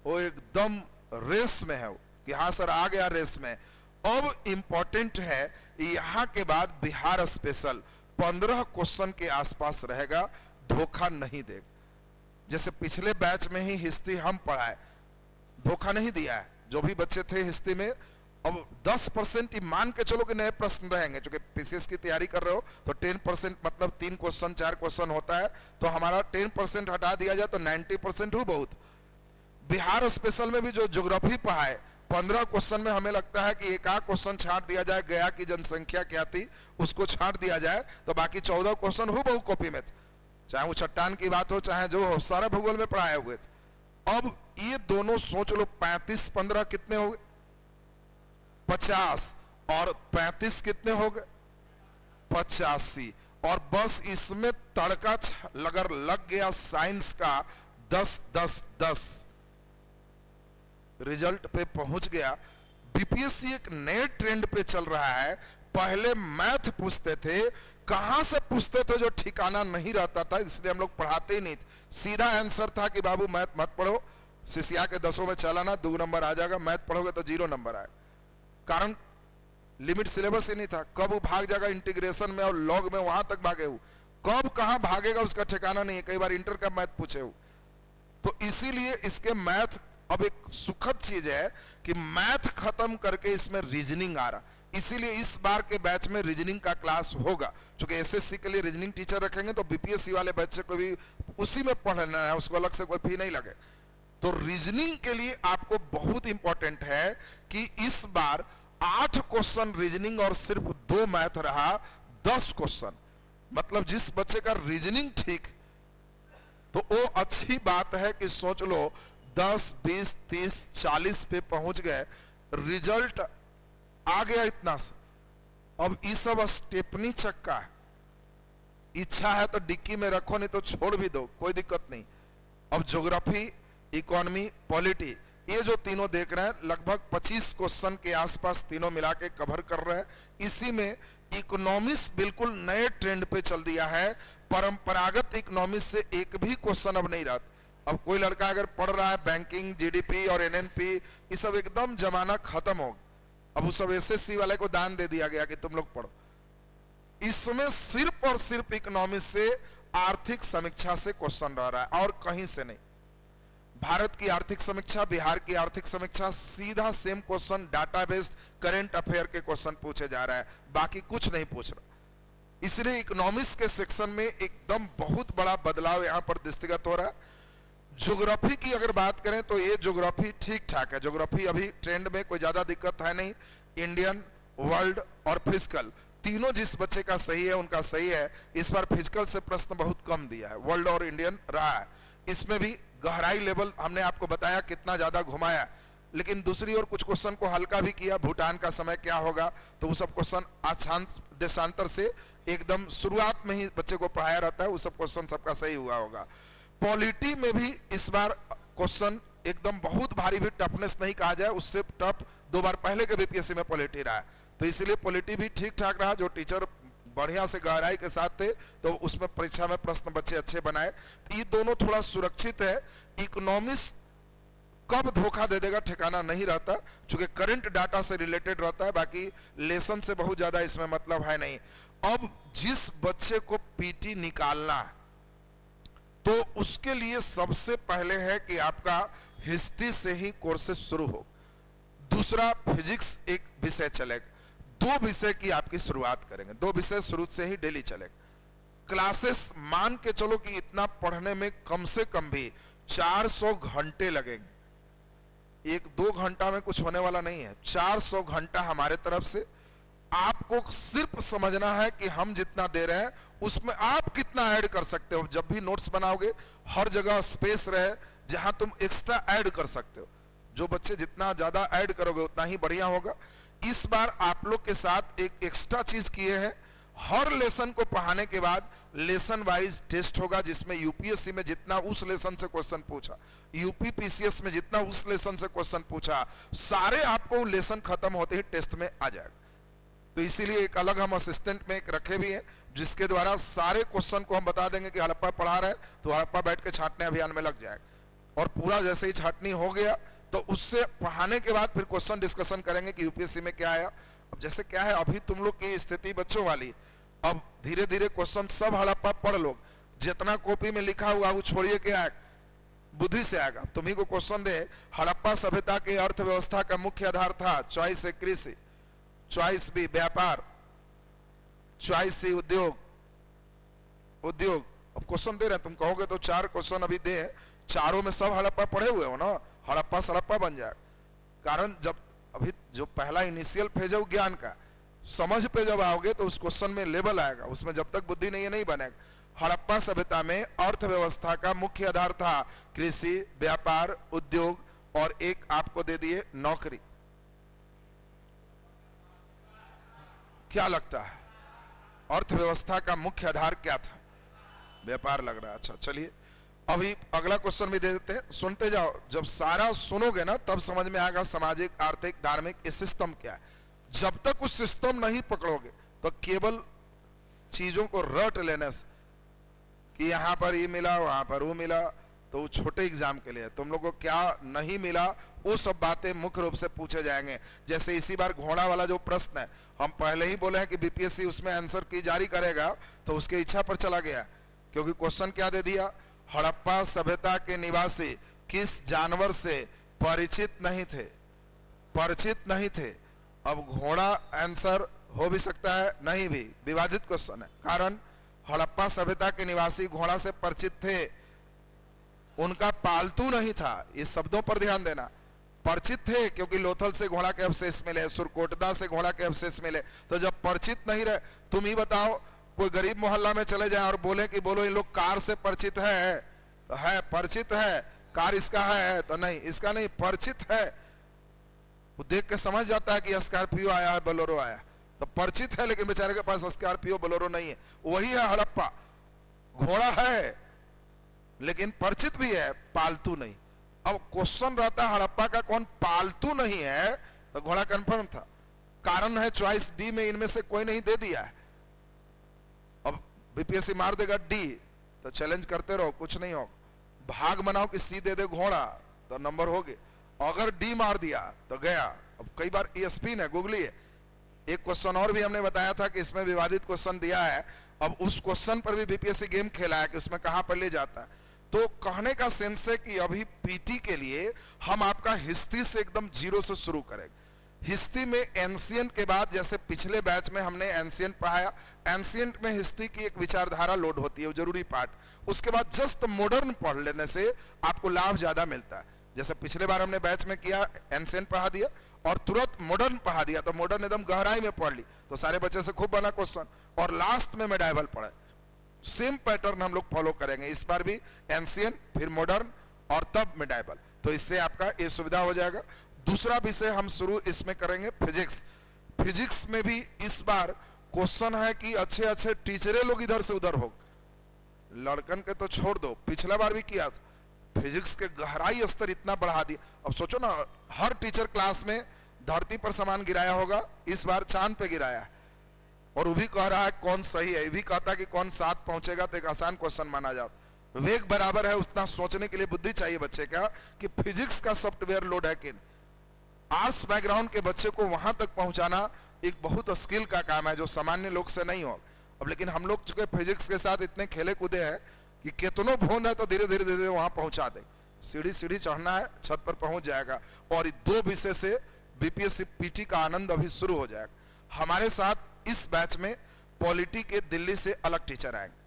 वो एकदम रेस में है कि हाँ सर आ गया रेस में। अब इंपॉर्टेंट है यहां के बाद बिहार स्पेशल 15 क्वेश्चन के आसपास रहेगा, धोखा नहीं देगा। जैसे पिछले बैच में ही हिस्ट्री हम पढ़ाए, धोखा नहीं दिया है। जो भी बच्चे थे हिस्ट्री में, अब 10% ही मान के चलो कि नए प्रश्न रहेंगे, क्योंकि पीसीएस की तैयारी कर रहे हो तो 10% मतलब 3 क्वेश्चन 4 क्वेश्चन होता है, तो हमारा 10% हटा दिया जाए तो 90% हो बहुत। बिहार स्पेशल में भी जो ज्योग्राफी पढ़ाए 15 क्वेश्चन में हमें लगता है कि एक आध क्वेश्चन छांट दिया जाए, गया की जनसंख्या क्या थी उसको छांट दिया जाए, तो बाकी 14 क्वेश्चन हो बहु कॉपी में, चाहे वो चट्टान की बात हो चाहे जो हो, सारा भूगोल में पढ़ाए हुए थे। अब ये दोनों सोच लो, 35 15 कितने हो गए, 50, और 35 कितने हो गए, 85। और बस इसमें तड़का अगर लग गया साइंस का 10 10 10 रिजल्ट पे पहुंच गया। बीपीएससी एक नए ट्रेंड पे चल रहा है। पहले मैथ पूछते थे, कहां से पूछते थे जो ठिकाना नहीं रहता था, इसलिए हम लोग पढ़ाते ही नहीं थे। सीधा आंसर था कि बाबू मैथ मत पढ़ो, सीसीआ के 10 में चलाना 2 नंबर आ जाएगा, मैथ पढ़ोगे तो 0 नंबर आए। कारण लिमिट सिलेबस ही नहीं था। कब वो भाग जाएगा इंटीग्रेशन में और लॉग में, वहां तक भागे हो, कब कहां भागेगा उसका ठिकाना नहीं है। कई बार इंटर का मैथ पूछे हो, तो इसीलिए इसके मैथ अब एक सुखद चीज है कि मैथ खत्म करके इसमें रीजनिंग आ रहा। इसीलिए इस बार के बैच में रीजनिंग का क्लास होगा, क्योंकि एसएससी के लिए रीजनिंग टीचर रखेंगे, तो बीपीएससी वाले बच्चे को भी उसी में पढ़ना है, उसको अलग से कोई फी नहीं लगे। तो रीजनिंग के लिए आपको बहुत इंपॉर्टेंट है कि इस बार 8 क्वेश्चन रीजनिंग और सिर्फ 2 मैथ रहा, 10 क्वेश्चन। मतलब जिस बच्चे का रीजनिंग ठीक, तो वो अच्छी बात है कि सोच लो 10 20 30 40 पे पहुंच गए, रिजल्ट आ गया इतना से। अब ये सब स्टेपनी चक्का है, इच्छा है तो डिक्की में रखो, नहीं तो छोड़ भी दो, कोई दिक्कत नहीं। अब ज्योग्राफी, इकोनॉमी, पॉलिटी, ये जो तीनों देख रहे हैं, लगभग 25 क्वेश्चन के आसपास तीनों मिला के कवर कर रहे हैं। इसी में इकोनॉमिक्स बिल्कुल नए ट्रेंड पे चल दिया है। परंपरागत इकोनॉमिक्स से एक भी क्वेश्चन अब नहीं रहा। अब कोई लड़का अगर पढ़ रहा है बैंकिंग, जीडीपी और एनएनपी, ये सब एकदम जमाना खत्म हो। अब वो सब एसएससी वाले को दान दे दिया गया कि तुम लोग पढ़ो। इसमें सिर्फ और सिर्फ इकोनॉमिक्स से, आर्थिक समीक्षा से क्वेश्चन रह रहा है और कहीं से नहीं। भारत की आर्थिक समीक्षा, बिहार की आर्थिक समीक्षा, सीधा same question, data based current affair के क्वेश्चन पूछे जा रहा है, बाकी कुछ नहीं पूछ रहा। इसलिए इकोनॉमिक्स के सेक्शन में एकदम बहुत बड़ा बदलाव यहां पर दृष्टिगत हो रहा है। ज्योग्राफी की अगर बात करें तो ये ज्योग्राफी ठीक ठाक है, ज्योग्राफी अभी ट्रेंड में, कोई ज्यादा दिक्कत है नहीं। इंडियन, वर्ल्ड और फिजिकल, तीनों जिस बच्चे का सही है उनका सही है। इस बार फिजिकल से प्रश्न बहुत कम दिया है, वर्ल्ड और इंडियन रहा है। इसमें भी गहराई लेवल हमने आपको बताया कितना ज्यादा घुमाया, लेकिन दूसरी ओर कुछ क्वेश्चन को हल्का भी किया। भूटान का समय क्या होगा, तो वो सब क्वेश्चन अक्षांश देशांतर से एकदम शुरुआत में ही बच्चे को पढ़ाया रहता है, वो सब क्वेश्चन सबका सही हुआ होगा। पॉलिटी में भी इस बार क्वेश्चन एकदम बहुत भारी भी टफनेस नहीं कहा जाए, उससे टफ 2 बार पहले के बीपीएससी में पॉलिटी रहा है, तो इसलिए पॉलिटी भी ठीक ठाक रहा। जो टीचर बढ़िया से गहराई के साथ थे तो उसमें परीक्षा में प्रश्न बच्चे अच्छे बनाए। ये दोनों थोड़ा सुरक्षित है। इकोनॉमिक्स कब धोखा दे देगा ठिकाना नहीं रहता, क्योंकि करंट डाटा से रिलेटेड रहता है, बाकी लेसन से बहुत ज्यादा इसमें मतलब है नहीं। अब जिस बच्चे को पीटी निकालना है तो उसके लिए सबसे पहले है कि आपका हिस्ट्री से ही कोर्सेज शुरू हो, दूसरा फिजिक्स एक विषय चलेगा, 2 विषय की आपकी शुरुआत करेंगे, 2 विषय शुरू से ही डेली चलेगा। क्लासेस मान के चलो कि इतना पढ़ने में कम से कम भी 400 घंटे लगेंगे। 1-2 घंटा में कुछ होने वाला नहीं है, 400 घंटा हमारे तरफ से आपको सिर्फ समझना है कि हम जितना दे रहे हैं उसमें आप कितना ऐड कर सकते हो। जब भी नोट्स बनाओगे हर जगह स्पेस रहे जहां तुम एक्स्ट्रा ऐड कर सकते हो। जो बच्चे जितना ज्यादा ऐड करोगे उतना ही बढ़िया होगा। इस बार आप लोग के साथ एक एक्स्ट्रा चीज किए हैं, हर लेसन को पढ़ाने के बाद लेसन वाइज टेस्ट होगा, जिसमें यूपीएससी में जितना उस लेसन से क्वेश्चन पूछा, यूपी पीसीएस में जितना उस लेसन से क्वेश्चन पूछा, सारे आपको लेसन खत्म होते ही टेस्ट में आ जाएगा। तो इसीलिए एक अलग हम असिस्टेंट में एक रखे भी हैं, जिसके द्वारा सारे क्वेश्चन को हम बता देंगे कि हड़प्पा पढ़ा रहे हैं तो हड़प्पा बैठ के छांटने अभियान में लग जाएगा। और पूरा जैसे ही छांटनी हो गया तो उससे पढ़ाने के बाद फिर क्वेश्चन डिस्कशन करेंगे कि यूपीएससी में क्या आया। अब जैसे क्या है, अभी तुम लोग की स्थिति बच्चों वाली, अब धीरे धीरे क्वेश्चन सब हड़प्पा पढ़ लो, जितना कॉपी में लिखा हुआ वो छोड़िए के आए, बुद्धि से आएगा। तुम्ही को क्वेश्चन दे, हड़प्पा सभ्यता के अर्थव्यवस्था का मुख्य आधार था, चॉइस ए कृषि, चॉइस बी व्यापार, चॉइस सी उद्योग। अब क्वेश्चन दे रहे हैं, तुम कहोगे तो 4 क्वेश्चन अभी दे, चारों में सब हड़प्पा पढ़े हुए हो ना, हड़प्पा सड़प्पा बन जाए। कारण जब अभी जो पहला इनिशियल फेज है वो ज्ञान का, समझ पे जब आओगे तो उस क्वेश्चन में लेवल आएगा, उसमें जब तक बुद्धि नहीं है नहीं बनेगा। हड़प्पा सभ्यता में अर्थव्यवस्था का मुख्य आधार था कृषि, व्यापार, उद्योग, और एक आपको दे दिए नौकरी। क्या लगता है अर्थव्यवस्था का मुख्य आधार क्या था? व्यापार लग रहा है। अच्छा चलिए अभी अगला क्वेश्चन भी दे देते हैं, सुनते जाओ। जब सारा सुनोगे ना तब समझ में आएगा सामाजिक, आर्थिक, धार्मिक ये सिस्टम क्या है। जब तक उस सिस्टम नहीं पकड़ोगे तो केवल चीजों को रट लेने से कि यहां पर ये मिला वहां पर वो मिला, तो वो छोटे एग्जाम के लिए तुम लोग को क्या नहीं मिला वो सब बातें मुख्य रूप से पूछे जाएंगे। जैसे इसी बार घोड़ा वाला जो प्रश्न है, हम पहले ही बोले हैं कि बीपीएससी उसमें आंसर की जारी करेगा, तो उसके इच्छा पर चला गया, क्योंकि क्वेश्चन क्या दे दिया, हड़प्पा सभ्यता के निवासी किस जानवर से परिचित नहीं थे। अब घोड़ा आंसर हो भी सकता है, नहीं भी, विवादित क्वेश्चन है। कारण हड़प्पा सभ्यता के निवासी घोड़ा से परिचित थे, उनका पालतू नहीं था। इस शब्दों पर ध्यान देना, परिचित थे क्योंकि लोथल से घोड़ा के अवशेष मिले, सुरकोटदा से घोड़ा के अवशेष मिले। तो जब परिचित नहीं रहे, तुम ही बताओ कोई गरीब मोहल्ला में चले जाए और बोले कि बोलो इन लोग कार से परिचित है, तो है परिचित है, कार इसका है तो नहीं, इसका नहीं, परिचित है। वो देख के समझ जाता है कि स्कॉर्पियो आया है, बोलेरो आया, तो परिचित है, लेकिन बेचारे के पास स्कॉर्पियो बोलेरो नहीं है। वही है हड़प्पा, घोड़ा है लेकिन परिचित भी है, पालतू नहीं। अब क्वेश्चन रहता है हड़प्पा का कौन पालतू नहीं है, तो घोड़ा कंफर्म था। कारण है चॉइस डी में इनमें से कोई नहीं दे दिया है। अब बीपीएससी मार देगा डी तो चैलेंज करते रहो, कुछ नहीं होगा। भाग बनाओ कि सी दे दे घोड़ा तो नंबर हो गए। अगर डी मार दिया तो गया। अब कई बार ये स्पिन है, गूगली है। एक क्वेश्चन और भी हमने बताया था कि इसमें विवादित क्वेश्चन दिया है, अब उस क्वेश्चन पर भी बीपीएससी गेम खेला है कि उसमें कहां पर ले जाता है। तो कहने का सेंस है कि अभी पीटी के लिए हम आपका हिस्ट्री से एकदम जीरो से शुरू करेंगे। हिस्ट्री में एंशिएंट के बाद, जैसे पिछले बैच में हमने एंशिएंट पढ़ाया, एंशिएंट में हिस्ट्री की एक विचारधारा लोड होती है, वो जरूरी पार्ट। उसके बाद जस्ट मॉडर्न पढ़ लेने से आपको लाभ ज्यादा मिलता है। जैसे पिछले बार हमने बैच में किया, एंशिएंट पढ़ा दिया और तुरंत मॉडर्न पढ़ा दिया, तो मॉडर्न एकदम गहराई में पढ़ ली, तो सारे बच्चे से खूब बना क्वेश्चन। और लास्ट में मेडाइवल पढ़े, सेम पैटर्न हम लोग फॉलो करेंगे इस बार भी, एंशिएंट फिर मॉडर्न और तब मेडाइवल। तो इससे आपका ये सुविधा हो जाएगा। दूसरा विषय हम शुरू इसमें करेंगे फिजिक्स। फिजिक्स में भी इस बार क्वेश्चन है कि अच्छे अच्छे टीचरे लोग इधर से उधर हो, लड़कन के तो छोड़ दो, पिछला बार भी किया था। फिजिक्स के गहराई स्तर इतना बढ़ा दिया। अब सोचो ना, हर टीचर क्लास में धरती पर सामान गिराया होगा, इस बार चांद पे गिराया है। और वो भी कह रहा है कौन सही है, ये भी कहता है कि कौन 7 पहुंचेगा, तो एक आसान क्वेश्चन माना जाता। वेग बराबर है, उतना सोचने के लिए बुद्धि चाहिए बच्चे का कि फिजिक्स का सॉफ्टवेयर लोड है कि नहीं। आर्ट्स बैकग्राउंड के बच्चे को वहां तक पहुंचाना एक बहुत स्किल का काम है, जो सामान्य लोग से नहीं हो। अब लेकिन हम लोग चूंकि फिजिक्स के साथ इतने खेले कूदे हैं कि कितनों भूंद है तो धीरे धीरे धीरे वहां पहुंचा दे। सीढ़ी सीढ़ी चढ़ना है, छत पर पहुंच जाएगा। और 2 विषय से बीपीएससी पीटी का आनंद अभी शुरू हो जाएगा। हमारे साथ इस बैच में पॉलिटी के दिल्ली से अलग टीचर आएंगे।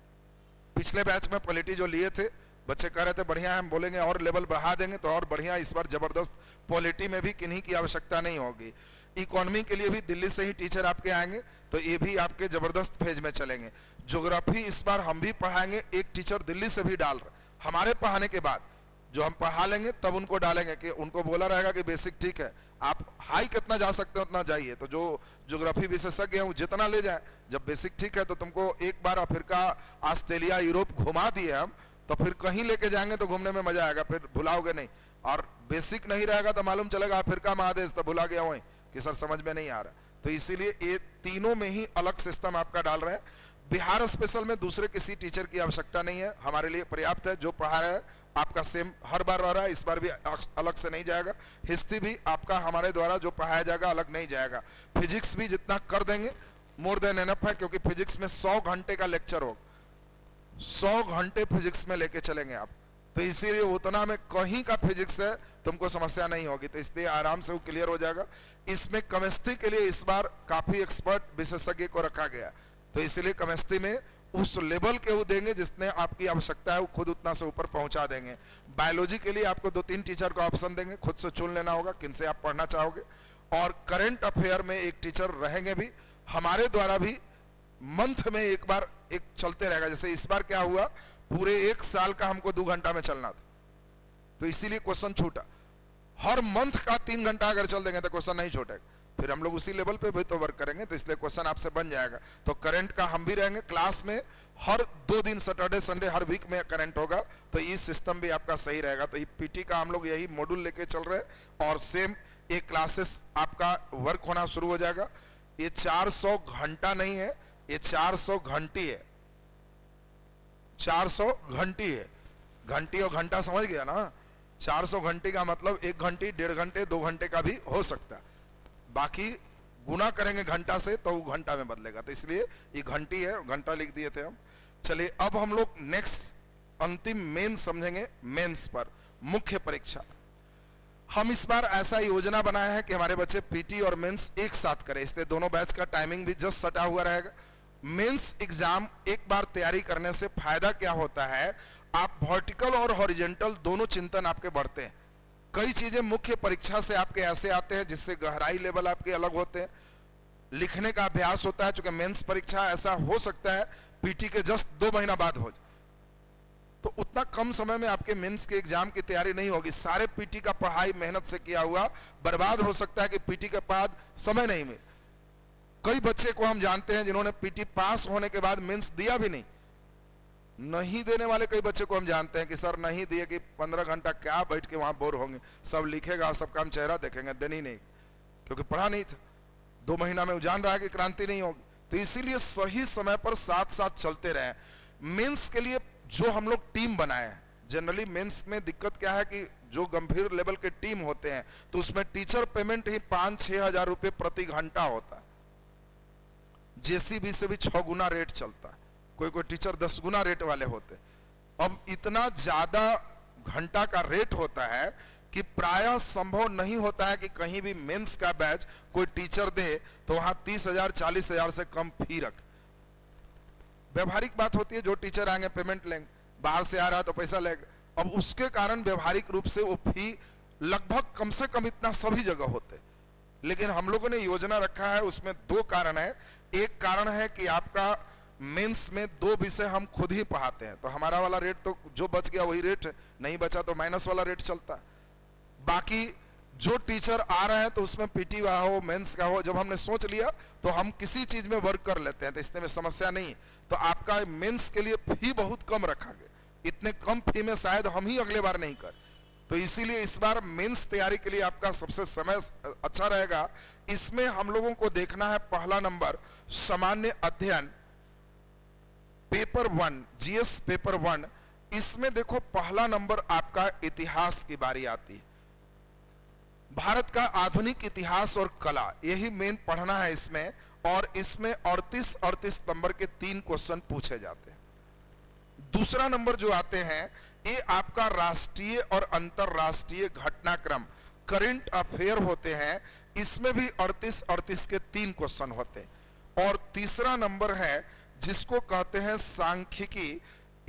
पिछले बैच में पॉलिटी जो लिए थे, बच्चे कह रहे थे बढ़िया है, हम बोलेंगे और लेवल बढ़ा देंगे तो और बढ़िया। इस बार जबरदस्त पॉलिटी में भी किन्हीं की आवश्यकता नहीं होगी। इकोनॉमी के लिए भी दिल्ली से ही टीचर आपके आएंगे। तो ये भी आपके जबरदस्त फेज में चलेंगे। ज्योग्राफी इस बार हम भी पढ़ाएंगे, एक टीचर दिल्ली से भी डाल रहे, हमारे पढ़ाने के बाद जो हम पढ़ा लेंगे तब उनको डालेंगे कि उनको बोला रहेगा कि बेसिक ठीक है, आप हाई कितना जा सकते हो उतना जाइए। तो जो ज्योग्राफी विशेषज्ञ हैं वो जितना ले जाए, जब बेसिक ठीक है तो तुमको एक बार अफ्रीका, ऑस्ट्रेलिया, यूरोप घुमा दिए हम, तो फिर कहीं लेके जाएंगे तो घूमने में मजा आएगा, फिर भुलाओगे नहीं। और बेसिक नहीं रहेगा तो मालूम चलेगा अफ्रीका महादेश तो भुला गया वहीं कि सर समझ में नहीं आ रहा। तो इसीलिए ये तीनों में ही अलग सिस्टम आपका डाल रहे हैं। बिहार स्पेशल में दूसरे किसी टीचर की आवश्यकता नहीं है, हमारे लिए पर्याप्त है। जो पढ़ा रहा है आपका सेम हर बार रह रहा है, इस बार भी अलग से नहीं जाएगा। हिस्ट्री भी आपका हमारे द्वारा जो पढ़ाया जाएगा अलग नहीं जाएगा। फिजिक्स भी जितना कर देंगे मोर देन एनफ है, क्योंकि फिजिक्स में 100 घंटे का लेक्चर हो, 100 घंटे फिजिक्स में लेके चलेंगे आप, तो इसीलिए उतना में कहीं का फिजिक्स है तुमको समस्या नहीं होगी, तो इसलिए आराम से वो क्लियर हो जाएगा। इसमें केमिस्ट्री के लिए इस बार काफी एक्सपर्ट विशेषज्ञ को रखा गया, तो इसलिए केमिस्ट्री में उस लेवल के वो देंगे जितने आपकी आवश्यकता है, वो खुद उतना से ऊपर पहुंचा देंगे। बायोलॉजी के लिए आपको 2-3 टीचर का ऑप्शन देंगे, खुद से चुन लेना होगा किन से आप पढ़ना चाहोगे। और करंट अफेयर में एक टीचर रहेंगे भी, हमारे द्वारा भी मंथ में एक बार एक चलते रहेगा। जैसे इस बार क्या हुआ, पूरे 1 साल का हमको 2 घंटा में चलना था, तो इसीलिए क्वेश्चन छूटा। हर मंथ का 3 घंटा अगर चल देंगे तो क्वेश्चन नहीं छूटेगा, फिर हम लोग उसी लेवल पे भी तो वर्क करेंगे, तो इसलिए क्वेश्चन आपसे बन जाएगा। तो करंट का हम भी रहेंगे क्लास में, हर 2 दिन सैटरडे संडे हर वीक में करंट होगा, तो ये सिस्टम भी आपका सही रहेगा। तो ये पीटी का हम लोग यही मॉड्यूल लेके चल रहे हैं, और सेम एक क्लासेस आपका वर्क होना शुरू हो जाएगा। ये 400 घंटा नहीं है, ये 400 घंटी है, 400 घंटी है। घंटी और घंटा समझ गया ना, 400 घंटी का मतलब 1 घंटी, 1.5 घंटे, 2 घंटे का भी हो सकता है, बाकी गुना करेंगे घंटा से तो वो घंटा में बदलेगा, तो इसलिए ये घंटी है, घंटा लिख दिए थे हम। चलिए अब हम लोग नेक्स्ट अंतिम मेन समझेंगे, मेंस पर मुख्य परीक्षा। हम इस बार ऐसा योजना बनाया है कि हमारे बच्चे पीटी और मेंस एक साथ करें, इसलिए दोनों बैच का टाइमिंग भी जस्ट सटा हुआ रहेगा। मेंस एग्जाम एक बार तैयारी करने से फायदा क्या होता है, आप वर्टिकल और हॉरिजॉन्टल दोनों चिंतन आपके बढ़ते हैं। कई चीजें मुख्य परीक्षा से आपके ऐसे आते हैं जिससे गहराई लेवल आपके अलग होते हैं, लिखने का अभ्यास होता है। चूंकि मेंस परीक्षा ऐसा हो सकता है पीटी के जस्ट 2 महीना बाद हो, तो उतना कम समय में आपके मेंस के एग्जाम की तैयारी नहीं होगी। सारे पीटी का पढ़ाई मेहनत से किया हुआ बर्बाद हो सकता है कि पीटी के बाद समय नहीं मिले। कई बच्चे को हम जानते हैं जिन्होंने पीटी पास होने के बाद मेंस दिया भी नहीं देने वाले कई बच्चे को हम जानते हैं कि सर नहीं दिए कि 15 घंटा क्या बैठ के वहां बोर होंगे, सब लिखेगा, सबका हम चेहरा देखेंगे, दिन ही नहीं, क्योंकि पढ़ा नहीं था। 2 महीना में वो जान रहा है कि क्रांति नहीं होगी। तो इसीलिए सही समय पर साथ साथ चलते रहे। मेंस के लिए जो हम लोग टीम बनाए हैं, जनरली मेंस में दिक्कत क्या है कि जो गंभीर लेवल के टीम होते हैं तो उसमें टीचर पेमेंट ही 5-6 हजार रुपये प्रति घंटा होता है, जेसीबी से भी 6 गुना रेट चलता है, कोई टीचर 10 गुना रेट वाले होते। अब इतना ज्यादा घंटा का रेट होता है कि प्रायः संभव नहीं होता है कि कहीं भी मेंस का बैच कोई टीचर दे तो वहां 30,000 40,000 से कम फी रख। व्यवहारिक बात होती है, जो टीचर आएंगे पेमेंट लेंगे, बाहर से आ रहा है तो पैसा लेगा। अब उसके कारण व्यवहारिक रूप से वो फी लगभग कम से कम इतना सभी जगह होते। लेकिन हम लोगों ने योजना रखा है, उसमें 2 कारण है। एक कारण है कि आपका मेंस में 2 विषय हम खुद ही पढ़ाते हैं, तो हमारा वाला रेट तो जो बच गया वही रेट है, नहीं बचा तो माइनस वाला रेट चलता है। बाकी जो टीचर आ रहे हैं तो उसमें पीटी का हो, मेंस का हो, जब हमने सोच लिया तो हम किसी चीज में वर्क कर लेते हैं, तो इसमें समस्या नहीं। तो आपका मेंस के लिए फी बहुत कम रखा गया, इतने कम फी में शायद हम ही अगले बार नहीं कर, तो इसीलिए इस बार मेंस तैयारी के लिए आपका सबसे समय अच्छा रहेगा। इसमें हम लोगों को देखना है पहला नंबर सामान्य अध्ययन पेपर 1, जीएस पेपर 1। इसमें देखो पहला नंबर आपका इतिहास की बारी आती है, भारत का आधुनिक इतिहास और कला, यही मेन पढ़ना है इसमें। और इसमें 38 नंबर के 3 क्वेश्चन पूछे जाते हैं। दूसरा नंबर जो आते हैं ये आपका राष्ट्रीय और अंतरराष्ट्रीय घटनाक्रम करंट अफेयर होते हैं, इसमें भी 38 के 3 क्वेश्चन होते हैं। और तीसरा नंबर है जिसको कहते हैं सांख्यिकी,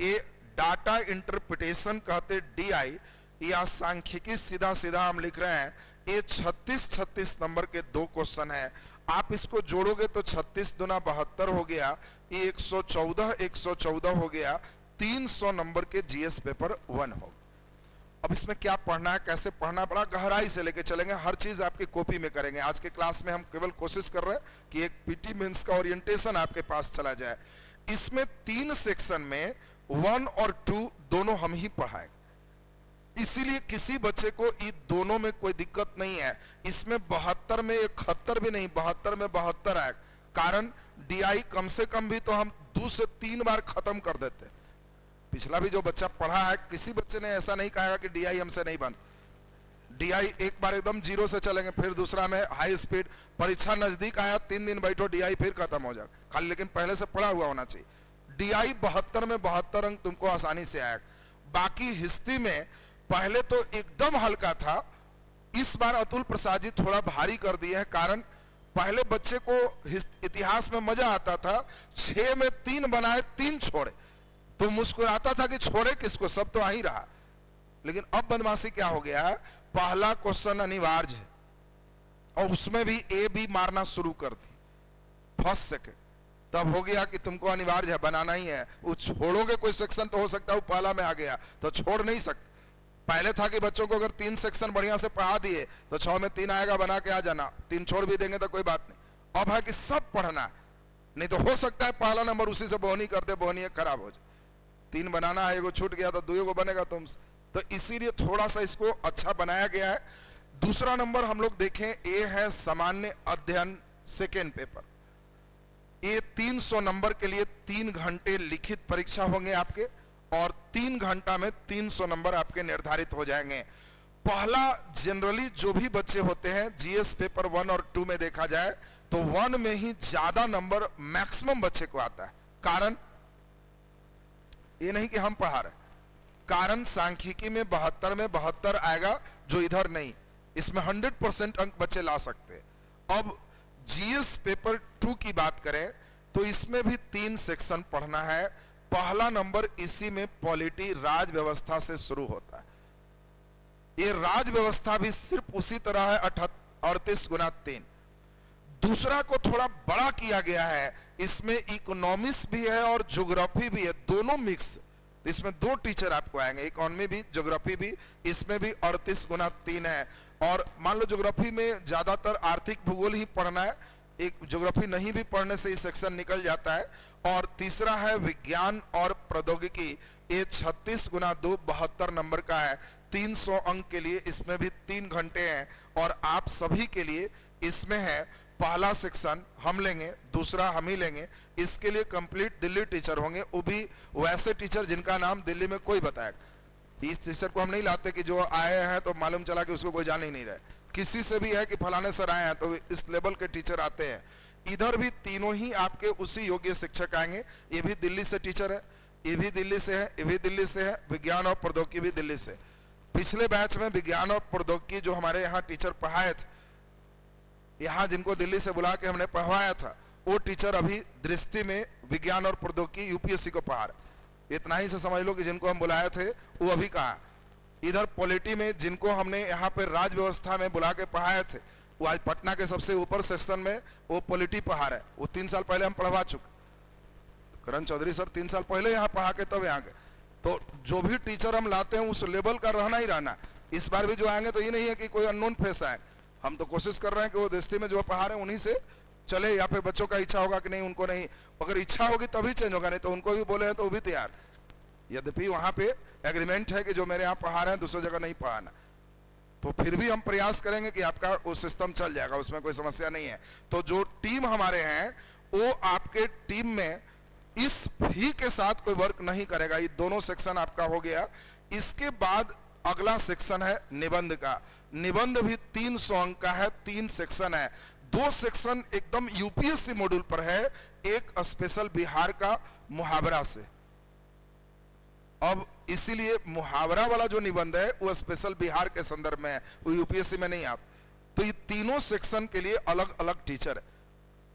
ये डाटा इंटरप्रिटेशन कहते डीआई, या सांख्यिकी सीधा सीधा हम लिख रहे हैं। ये 36 नंबर के 2 क्वेश्चन है। आप इसको जोड़ोगे तो 36 दूना 72 हो गया, ये 114 हो गया, 300 नंबर के जीएस पेपर 1 हो। अब इसमें क्या पढ़ना है, कैसे पढ़ना, बड़ा गहराई से लेके चलेंगे, हर चीज आपकी कॉपी में करेंगे। आज के क्लास में हम केवल कोशिश कर रहे हैं कि एक पीटी मेंस का ओरिएंटेशन आपके पास चला जाए। इसमें 3 सेक्शन में 1 और 2 दोनों हम ही पढ़ाएं, इसीलिए किसी बच्चे को इन दोनों में कोई दिक्कत नहीं है। इसमें 72 में 71 भी नहीं, 72 में 72 आए, कारण डीआई कम से कम भी तो हम 2 से 3 बार खत्म कर देते। पिछला भी जो बच्चा पढ़ा है, किसी बच्चे ने ऐसा नहीं कहा कि डीआई हमसे नहीं बन। डीआई एक बार एकदम 0 से चलेंगे, फिर दूसरा में हाई स्पीड, परीक्षा नजदीक आया 3 दिन बैठो, डीआई फिर खत्म हो जाए खाली, लेकिन पहले से पढ़ा हुआ होना चाहिए। डीआई 72 में 72 अंक तुमको आसानी से आया। बाकी हिस्ट्री में पहले तो एकदम हल्का था, इस बार अतुल प्रसाद जी थोड़ा भारी कर दिए हैं, कारण पहले बच्चे को इतिहास में मजा आता था, 6 में 3 बनाए 3 छोड़े तो मुस्कुराता था कि छोड़े किसको, सब तो आ ही रहा। लेकिन अब बदमाशी क्या हो गया है, पहला क्वेश्चन अनिवार्य है और उसमें भी ए बी मारना शुरू कर दी फर्स्ट सेकंड, तब हो गया कि तुमको अनिवार्य है, बनाना ही है। वो छोड़ोगे कोई सेक्शन तो हो सकता है वो पहला में आ गया तो छोड़ नहीं सकते। पहले था कि बच्चों को अगर 3 सेक्शन बढ़िया से पढ़ा दिए तो 6 में 3 आएगा, बना के आ जाना, 3 छोड़ भी देंगे तो कोई बात नहीं। अब है कि सब पढ़ना, नहीं तो हो सकता है पहला नंबर उसी से बोहनी करते बोहनी खराब हो जाए। 3 बनाना है, एगो छूट गया तो 2 को बनेगा तुमसे, तो इसीलिए थोड़ा सा इसको अच्छा बनाया गया है। दूसरा नंबर हम लोग देखें, ए है सामान्य अध्ययन सेकेंड पेपर। ये 300 नंबर के लिए 3 घंटे लिखित परीक्षा होंगे आपके, और 3 घंटा में 300 नंबर आपके निर्धारित हो जाएंगे। पहला जनरली जो भी बच्चे होते हैं जीएस पेपर 1 और 2 में देखा जाए तो 1 में ही ज्यादा नंबर मैक्सिमम बच्चे को आता है। कारण ये नहीं कि हम पढ़ा रहे, कारण सांख्यिकी में 72 में 72 आएगा जो इधर नहीं, इसमें 100% अंक बच्चे ला सकते हैं। अब जीएस पेपर 2 की बात करें तो इसमें भी 3 सेक्शन पढ़ना है। पहला नंबर इसी में पॉलिटी राज व्यवस्था से शुरू होता है। ये राज व्यवस्था भी सिर्फ उसी तरह है 38 गुना 3। दूसरा को थोड़ा बड़ा किया गया है, इसमें इकोनॉमिक्स भी है और ज्योग्राफी भी है, दोनों मिक्स। इसमें 2 टीचर आपको आएंगे, इकोनॉमी भी ज्योग्राफी भी, इसमें भी 38 गुना 3 है। और मान लो ज्योग्राफी में ज्यादातर आर्थिक भूगोल ही पढ़ना है, एक ज्योग्राफी नहीं भी पढ़ने से ही सेक्शन निकल जाता है। और तीसरा है विज्ञान और प्रौद्योगिकी, ये 36 गुना 2 72 नंबर का है, 300 अंक के लिए इसमें भी 3 घंटे हैं। और आप सभी के लिए इसमें है पहला सेक्शन हम लेंगे, दूसरा हम ही लेंगे, इसके लिए कंप्लीट दिल्ली टीचर होंगे, वो भी वैसे टीचर जिनका नाम दिल्ली में कोई बताएगा। इस टीचर को हम नहीं लाते कि जो आए हैं तो मालूम चला कि उसको कोई जान ही नहीं रहे, किसी से भी है कि फलाने सर आए हैं तो इस लेवल के टीचर आते हैं। इधर भी तीनों ही आपके उसी योग्य शिक्षक आएंगे, ये भी दिल्ली से टीचर है, ये भी दिल्ली से है, ये भी दिल्ली से है, विज्ञान और प्रौद्योगिकी भी दिल्ली से। पिछले बैच में विज्ञान और प्रौद्योगिकी जो हमारे यहाँ टीचर पढ़ाए थे, यहाँ जिनको दिल्ली से बुला के हमने पढ़वाया था, वो टीचर अभी दृष्टि में विज्ञान और प्रौद्योगिकी यूपीएससी को पढ़ा रहे। इतना ही से समझ लो कि जिनको हम बुलाए थे वो अभी कहाँ। इधर पॉलिटी में जिनको हमने यहाँ पे राज व्यवस्था में बुला के पढ़ाए थे, वो आज पटना के सबसे ऊपर सेक्शन में वो पॉलिटी पढ़ा रहे। वो 3 साल पहले हम पढ़वा चुके, करण चौधरी सर 3 साल पहले यहाँ पढ़ा के तब यहाँ गए। तो जो भी टीचर हम लाते हैं उस लेवल का रहना ही रहना। इस बार भी जो आएंगे तो ये नहीं है कि कोई अननोन फेस आए, हम तो कोशिश कर रहे हैं कि वो दृष्टि में जो पढ़ा रहे हैं उन्हीं से चले, या फिर बच्चों का इच्छा होगा कि नहीं उनको नहीं, अगर इच्छा होगी तभी चेंज होगा, नहीं तो उनको भी बोले हैं तो वो भी तैयार। यद्यपि वहाँ पे एग्रीमेंट है कि जो मेरे यहाँ पढ़ा रहे हैं दूसरी जगह नहीं पढ़ाना, तो फिर भी हम प्रयास करेंगे कि आपका वो सिस्टम चल जाएगा, उसमें कोई समस्या नहीं है। तो जो टीम हमारे हैं वो आपके टीम में इस फी के साथ कोई वर्क नहीं करेगा। ये दोनों सेक्शन आपका हो गया। इसके बाद अगला सेक्शन है निबंध का। निबंध भी 300 अंक का है, 3 सेक्शन है। 2 सेक्शन एकदम यूपीएससी मॉड्यूल पर है, एक स्पेशल बिहार का मुहावरा से। अब इसीलिए मुहावरा वाला जो निबंध है वो स्पेशल बिहार के संदर्भ में है, वो यूपीएससी में नहीं आता। तो ये तीनों सेक्शन के लिए अलग अलग टीचर है,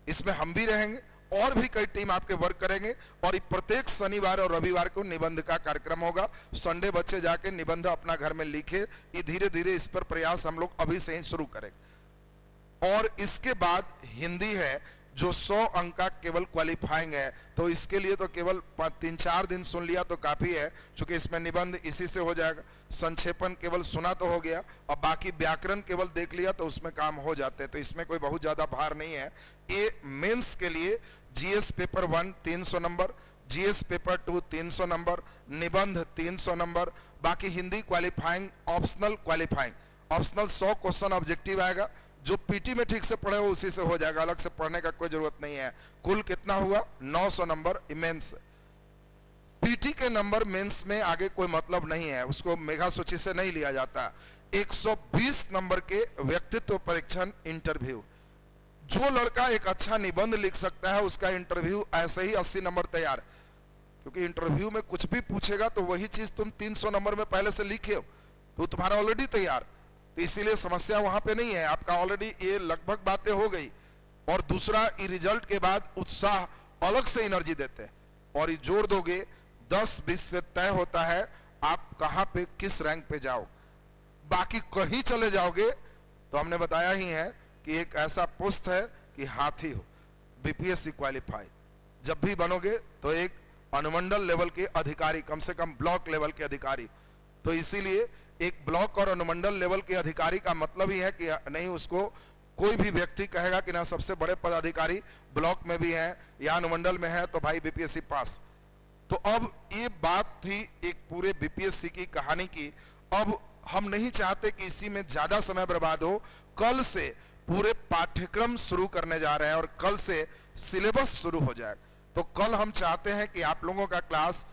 इसमें हम भी रहेंगे और भी कई टीम आपके वर्क करेंगे। और ये प्रत्येक शनिवार और रविवार को निबंध का कार्यक्रम होगा। संडे बच्चे जाके निबंध अपना घर में लिखे। ये धीरे धीरे इस पर प्रयास हम लोग अभी से ही शुरू करेंगे। और इसके बाद हिंदी है जो 100 अंक का केवल क्वालिफाइंग है। तो इसके लिए तो केवल 3-4 दिन सुन लिया तो काफी है, क्योंकि इसमें निबंध इसी से हो जाएगा, संक्षेपण केवल सुना तो हो गया, और बाकी व्याकरण केवल देख लिया तो उसमें काम हो जाते हैं। तो इसमें कोई बहुत ज्यादा भार नहीं है। ये मेंस के लिए GS paper 1 300 number, GS paper 2 300 number, निबंध 300 नंबर, बाकी Hindi qualifying, optional qualifying. Optional 100 question objective आएगा, जो पीटी में ठीक से पढ़े हो उसी से हो जाएगा, अलग से पढ़ने का कोई जरूरत नहीं है। कुल कितना हुआ? 900 नंबर मेंस। पीटी के नंबर मेंस में आगे कोई मतलब नहीं है, उसको मेगा सूची से नहीं लिया जाता। 120 नंबर के व्यक्तित्व परीक्षण इंटरव्यू। जो लड़का एक अच्छा निबंध लिख सकता है उसका इंटरव्यू ऐसे ही 80 नंबर तैयार, क्योंकि इंटरव्यू में कुछ भी पूछेगा तो वही चीज तुम 300 नंबर में पहले से लिखे हो तो तुम्हारा ऑलरेडी तैयार, तो इसीलिए समस्या वहां पे नहीं है, आपका ऑलरेडी ये लगभग बातें हो गई। और दूसरा, ये रिजल्ट के बाद उत्साह अलग से एनर्जी देते हैं, और ये जोड़ दोगे 10-20 से तय होता है आप कहां पे किस रैंक पे जाओ। बाकी कहीं चले जाओगे तो हमने बताया ही है कि एक ऐसा पोस्ट है कि हाथी हो, बीपीएससी क्वालिफाई जब भी बनोगे तो एक अनुमंडल लेवल के अधिकारी, कम से कम ब्लॉक लेवल के अधिकारी। तो इसीलिए एक ब्लॉक और अनुमंडल लेवल के अधिकारी का मतलब ही है कि नहीं उसको कोई भी व्यक्ति कहेगा कि ना सबसे बड़े पदाधिकारी ब्लॉक में भी हैं या अनुमंडल में है तो भाई बीपीएससी पास। तो अब ये बात थी एक पूरे बीपीएससी की कहानी की। अब हम नहीं चाहते कि इसी में ज्यादा समय बर्बाद हो। कल से पूरे पाठ्यक्रम शुरू करने जा रहे हैं और कल से सिलेबस शुरू हो जाए। तो कल हम चाहते हैं कि आप लोगों का क्लास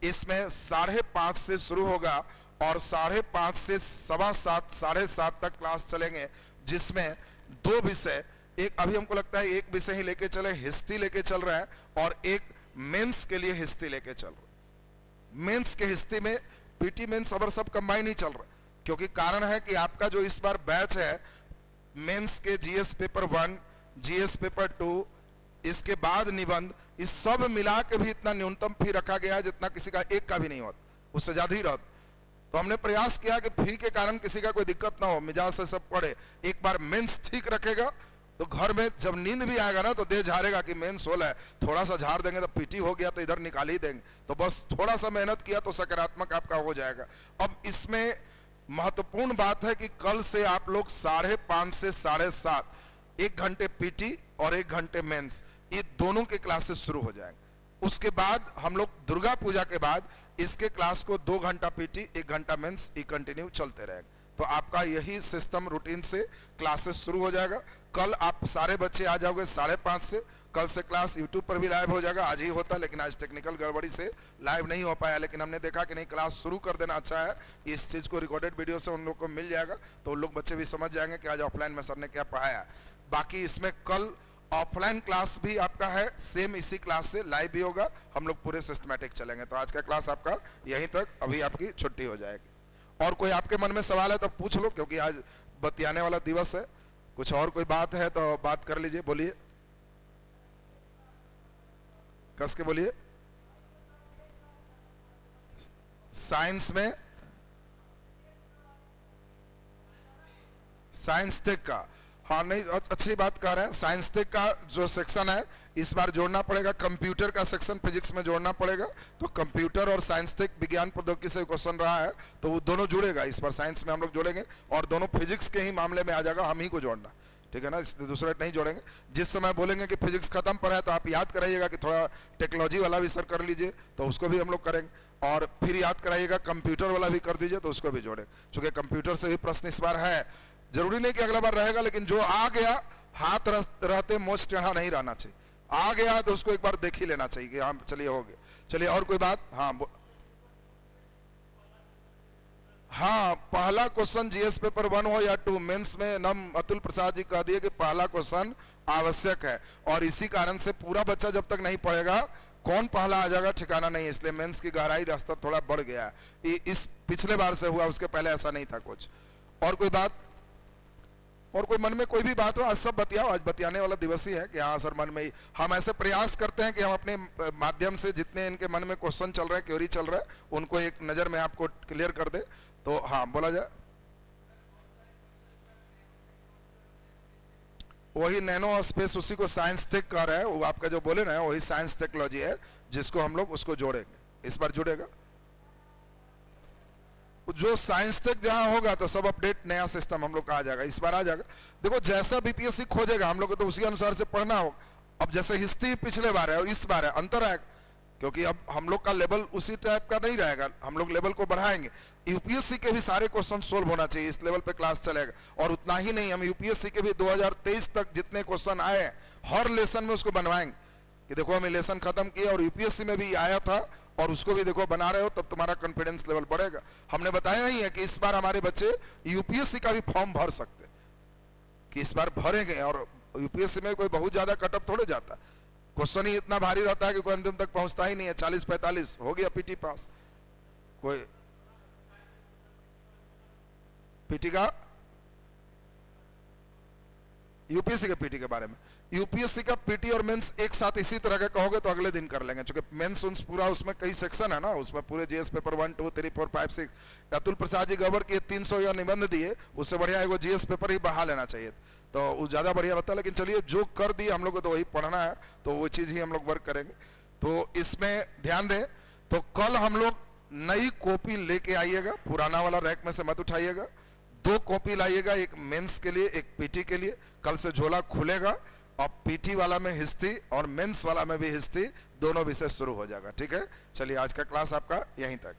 इसमें 5:30 से शुरू होगा और 5:30 से 7:15 7:30 तक क्लास चलेंगे, जिसमें 2 विषय, एक अभी हमको लगता है एक विषय ही लेके चले, हिस्ट्री लेके चल रहा है, और एक मेंस के लिए हिस्ट्री लेके चल रहा है। मेंस के हिस्ट्री में पीटी मेंस अबर सब कंबाइन ही चल रहा है, क्योंकि कारण है कि आपका जो इस बार बैच है मेंस के जीएस पेपर 1, जीएस पेपर 2, इसके बाद निबंध, इस सब मिला के भी इतना न्यूनतम फी रखा गया है जितना किसी का एक का भी नहीं होता, उससे ज्यादा ही रहता। तो हमने प्रयास किया कि फी के कारण किसी का कोई दिक्कत ना हो, मिजाज से सब पढ़े। एक बार मेंस ठीक रखेगा तो घर में जब नींद भी आएगा ना तो देह झाड़ेगा कि मेंस होला है, थोड़ा सा झाड़ देंगे तो पीटी हो गया तो इधर निकाल ही देंगे। तो बस थोड़ा सा मेहनत किया तो सकारात्मक आपका हो जाएगा। अब इसमें महत्वपूर्ण बात है कि कल से आप लोग 5:30 से 7:30 1 घंटे पीटी और 1 घंटे मेंस, ये दोनों के क्लासेस शुरू हो जाएंगे। उसके बाद हम लोग दुर्गा पूजा के बाद इसके क्लास को 2 घंटा पीटी 1 घंटा मेंस ये कंटिन्यू चलते रहेंगे। तो आपका यही सिस्टम रूटीन से क्लासेस शुरू हो जाएगा। कल आप सारे बच्चे आ जाओगे 5:30 से। कल से क्लास यूट्यूब पर भी लाइव हो जाएगा, आज ही होता लेकिन आज टेक्निकल गड़बड़ी से लाइव नहीं हो पाया, लेकिन हमने देखा कि नहीं क्लास शुरू कर देना अच्छा है। इस चीज को रिकॉर्डेड वीडियो से उन लोग को मिल जाएगा तो उन लोग बच्चे भी समझ जाएंगे कि आज ऑफलाइन में सर ने क्या पढ़ाया। बाकी इसमें कल ऑफलाइन क्लास भी आपका है, सेम इसी क्लास से लाइव भी होगा, हम लोग पूरे सिस्टमैटिक चलेंगे। तो आज का क्लास आपका यहीं तक, अभी आपकी छुट्टी हो जाएगी। और कोई आपके मन में सवाल है तो पूछ लो, क्योंकि आज बतियाने वाला दिवस है। कुछ और कोई बात है तो बात कर लीजिए, बोलिए, कस के बोलिए। साइंस में साइंस टेक का, हाँ नहीं अच्छी बात कर रहे हैं। साइंस टेक का जो सेक्शन है इस बार जोड़ना पड़ेगा, कंप्यूटर का सेक्शन फिजिक्स में जोड़ना पड़ेगा। तो कंप्यूटर और साइंस टेक विज्ञान प्रौद्योगिकी से क्वेश्चन रहा है तो वो दोनों जुड़ेगा। इस बार साइंस में हम लोग जोड़ेंगे और दोनों फिजिक्स के ही मामले में आ जाएगा, हम ही को जोड़ना, ठीक है ना, दूसरे नहीं जोड़ेंगे। जिस समय बोलेंगे कि फिजिक्स खत्म पर है तो आप याद कराइएगा कि थोड़ा टेक्नोलॉजी वाला भी सर कर लीजिए, तो उसको भी हम लोग करेंगे। और फिर याद कराइएगा कंप्यूटर वाला भी कर दीजिए तो उसको भी जोड़ेंगे, चूंकि कंप्यूटर से भी प्रश्न इस बार है। जरूरी नहीं कि अगला बार रहेगा, लेकिन जो आ गया हाथ रहते मोच टेढ़ा नहीं रहना चाहिए। आ गया तो उसको एक बार देख ही लेना चाहिए कि हाँ चलिए हो गया। चलिए और कोई बात? हाँ पहला क्वेश्चन जीएस पेपर 1 हो या 2, मेंस में नम अतुल प्रसाद जी कह दिए कि पहला क्वेश्चन आवश्यक है, और इसी कारण से पूरा बच्चा जब तक नहीं पढ़ेगा कौन पहला आ जाएगा ठिकाना नहीं है। इसलिए मेंस की गहराई रास्ता थोड़ा बढ़ गया है, इस पिछले बार से हुआ, उसके पहले ऐसा नहीं था कुछ। और कोई बात? और कोई मन में कोई भी बात हो, आज सब बतियाओ, आज बतियाने वाला दिवस ही है कि हाँ सर मन में ही। हम ऐसे प्रयास करते हैं कि हम अपने माध्यम से जितने इनके मन में क्वेश्चन चल रहे हैं, क्वेरी चल रहा है, उनको एक नज़र में आपको क्लियर कर दे। तो हाँ बोला जाए। वही नैनो स्पेस, उसी को साइंस टेक कह रहे हैं, वो आपका जो बोले ना वही साइंस टेक्नोलॉजी है, जिसको हम लोग उसको जोड़ेंगे। इस बार जुड़ेगा जो साइंस टेक जहां होगा तो सब अपडेट नया सिस्टम हम लोग का आ जाएगा, इस बार आ जाएगा। देखो जैसा बीपीएससी खोजेगा हम लोग को तो उसी अनुसार से पढ़ना होगा। अब जैसे हिस्ट्री पिछले बार है और इस बार है, अंतर है, क्योंकि अब हम लोग का लेवल उसी टाइप का नहीं रहेगा, हम लोग लेवल को बढ़ाएंगे। यूपीएससी के भी सारे क्वेश्चन सोल्व होना चाहिए, इस लेवल पे क्लास चलेगा। और उतना ही नहीं, हम यूपीएससी के भी 2023 तक जितने क्वेश्चन आए हर लेसन में उसको बनवाएंगे कि देखो हम लेसन खत्म किए और यूपीएससी में भी आया था और उसको भी देखो बना रहे हो, तब तुम्हारा कॉन्फिडेंस लेवल बढ़ेगा। हमने बताया ही है कि इस बार हमारे बच्चे यूपीएससी का भी फॉर्म भर सकते, कि इस बार भरेंगे। और यूपीएससी में कोई बहुत ज्यादा कटअप थोड़े जाता, क्वेश्चन ही इतना भारी रहता है कि कोई अंतिम तक पहुंचता ही नहीं है। 40-45 हो गया पीटी पास। कोई पीटी का, यूपीएससी के पीटी के बारे में, यूपीएससी का पीटी और मेंस एक साथ इसी तरह का कहोगे तो अगले दिन कर लेंगे, क्योंकि मेंस उन्स पूरा उसमें कई सेक्शन है ना, उसमें पूरे जीएस पेपर 1 2 3 4 5 6 अतुल प्रसाद जी गवर के 300 या निबंध दिए, उससे बढ़िया एगो जीएस पेपर ही बढ़ा लेना चाहिए, तो वो ज़्यादा बढ़िया रहता है। लेकिन चलिए जो कर दिए हम लोग को तो वही पढ़ना है, तो वो चीज़ ही हम लोग वर्क करेंगे। तो इसमें ध्यान दें, तो कल हम लोग नई कॉपी लेके आइएगा, पुराना वाला रैक में से मत उठाइएगा। 2 कॉपी लाइएगा, एक मेंस के लिए एक पीटी के लिए। कल से झोला खुलेगा और पीटी वाला में हिस्ट्री और मेंस वाला में भी हिस्ट्री, दोनों विषय शुरू हो जाएगा। ठीक है, चलिए आज का क्लास आपका यहीं तक।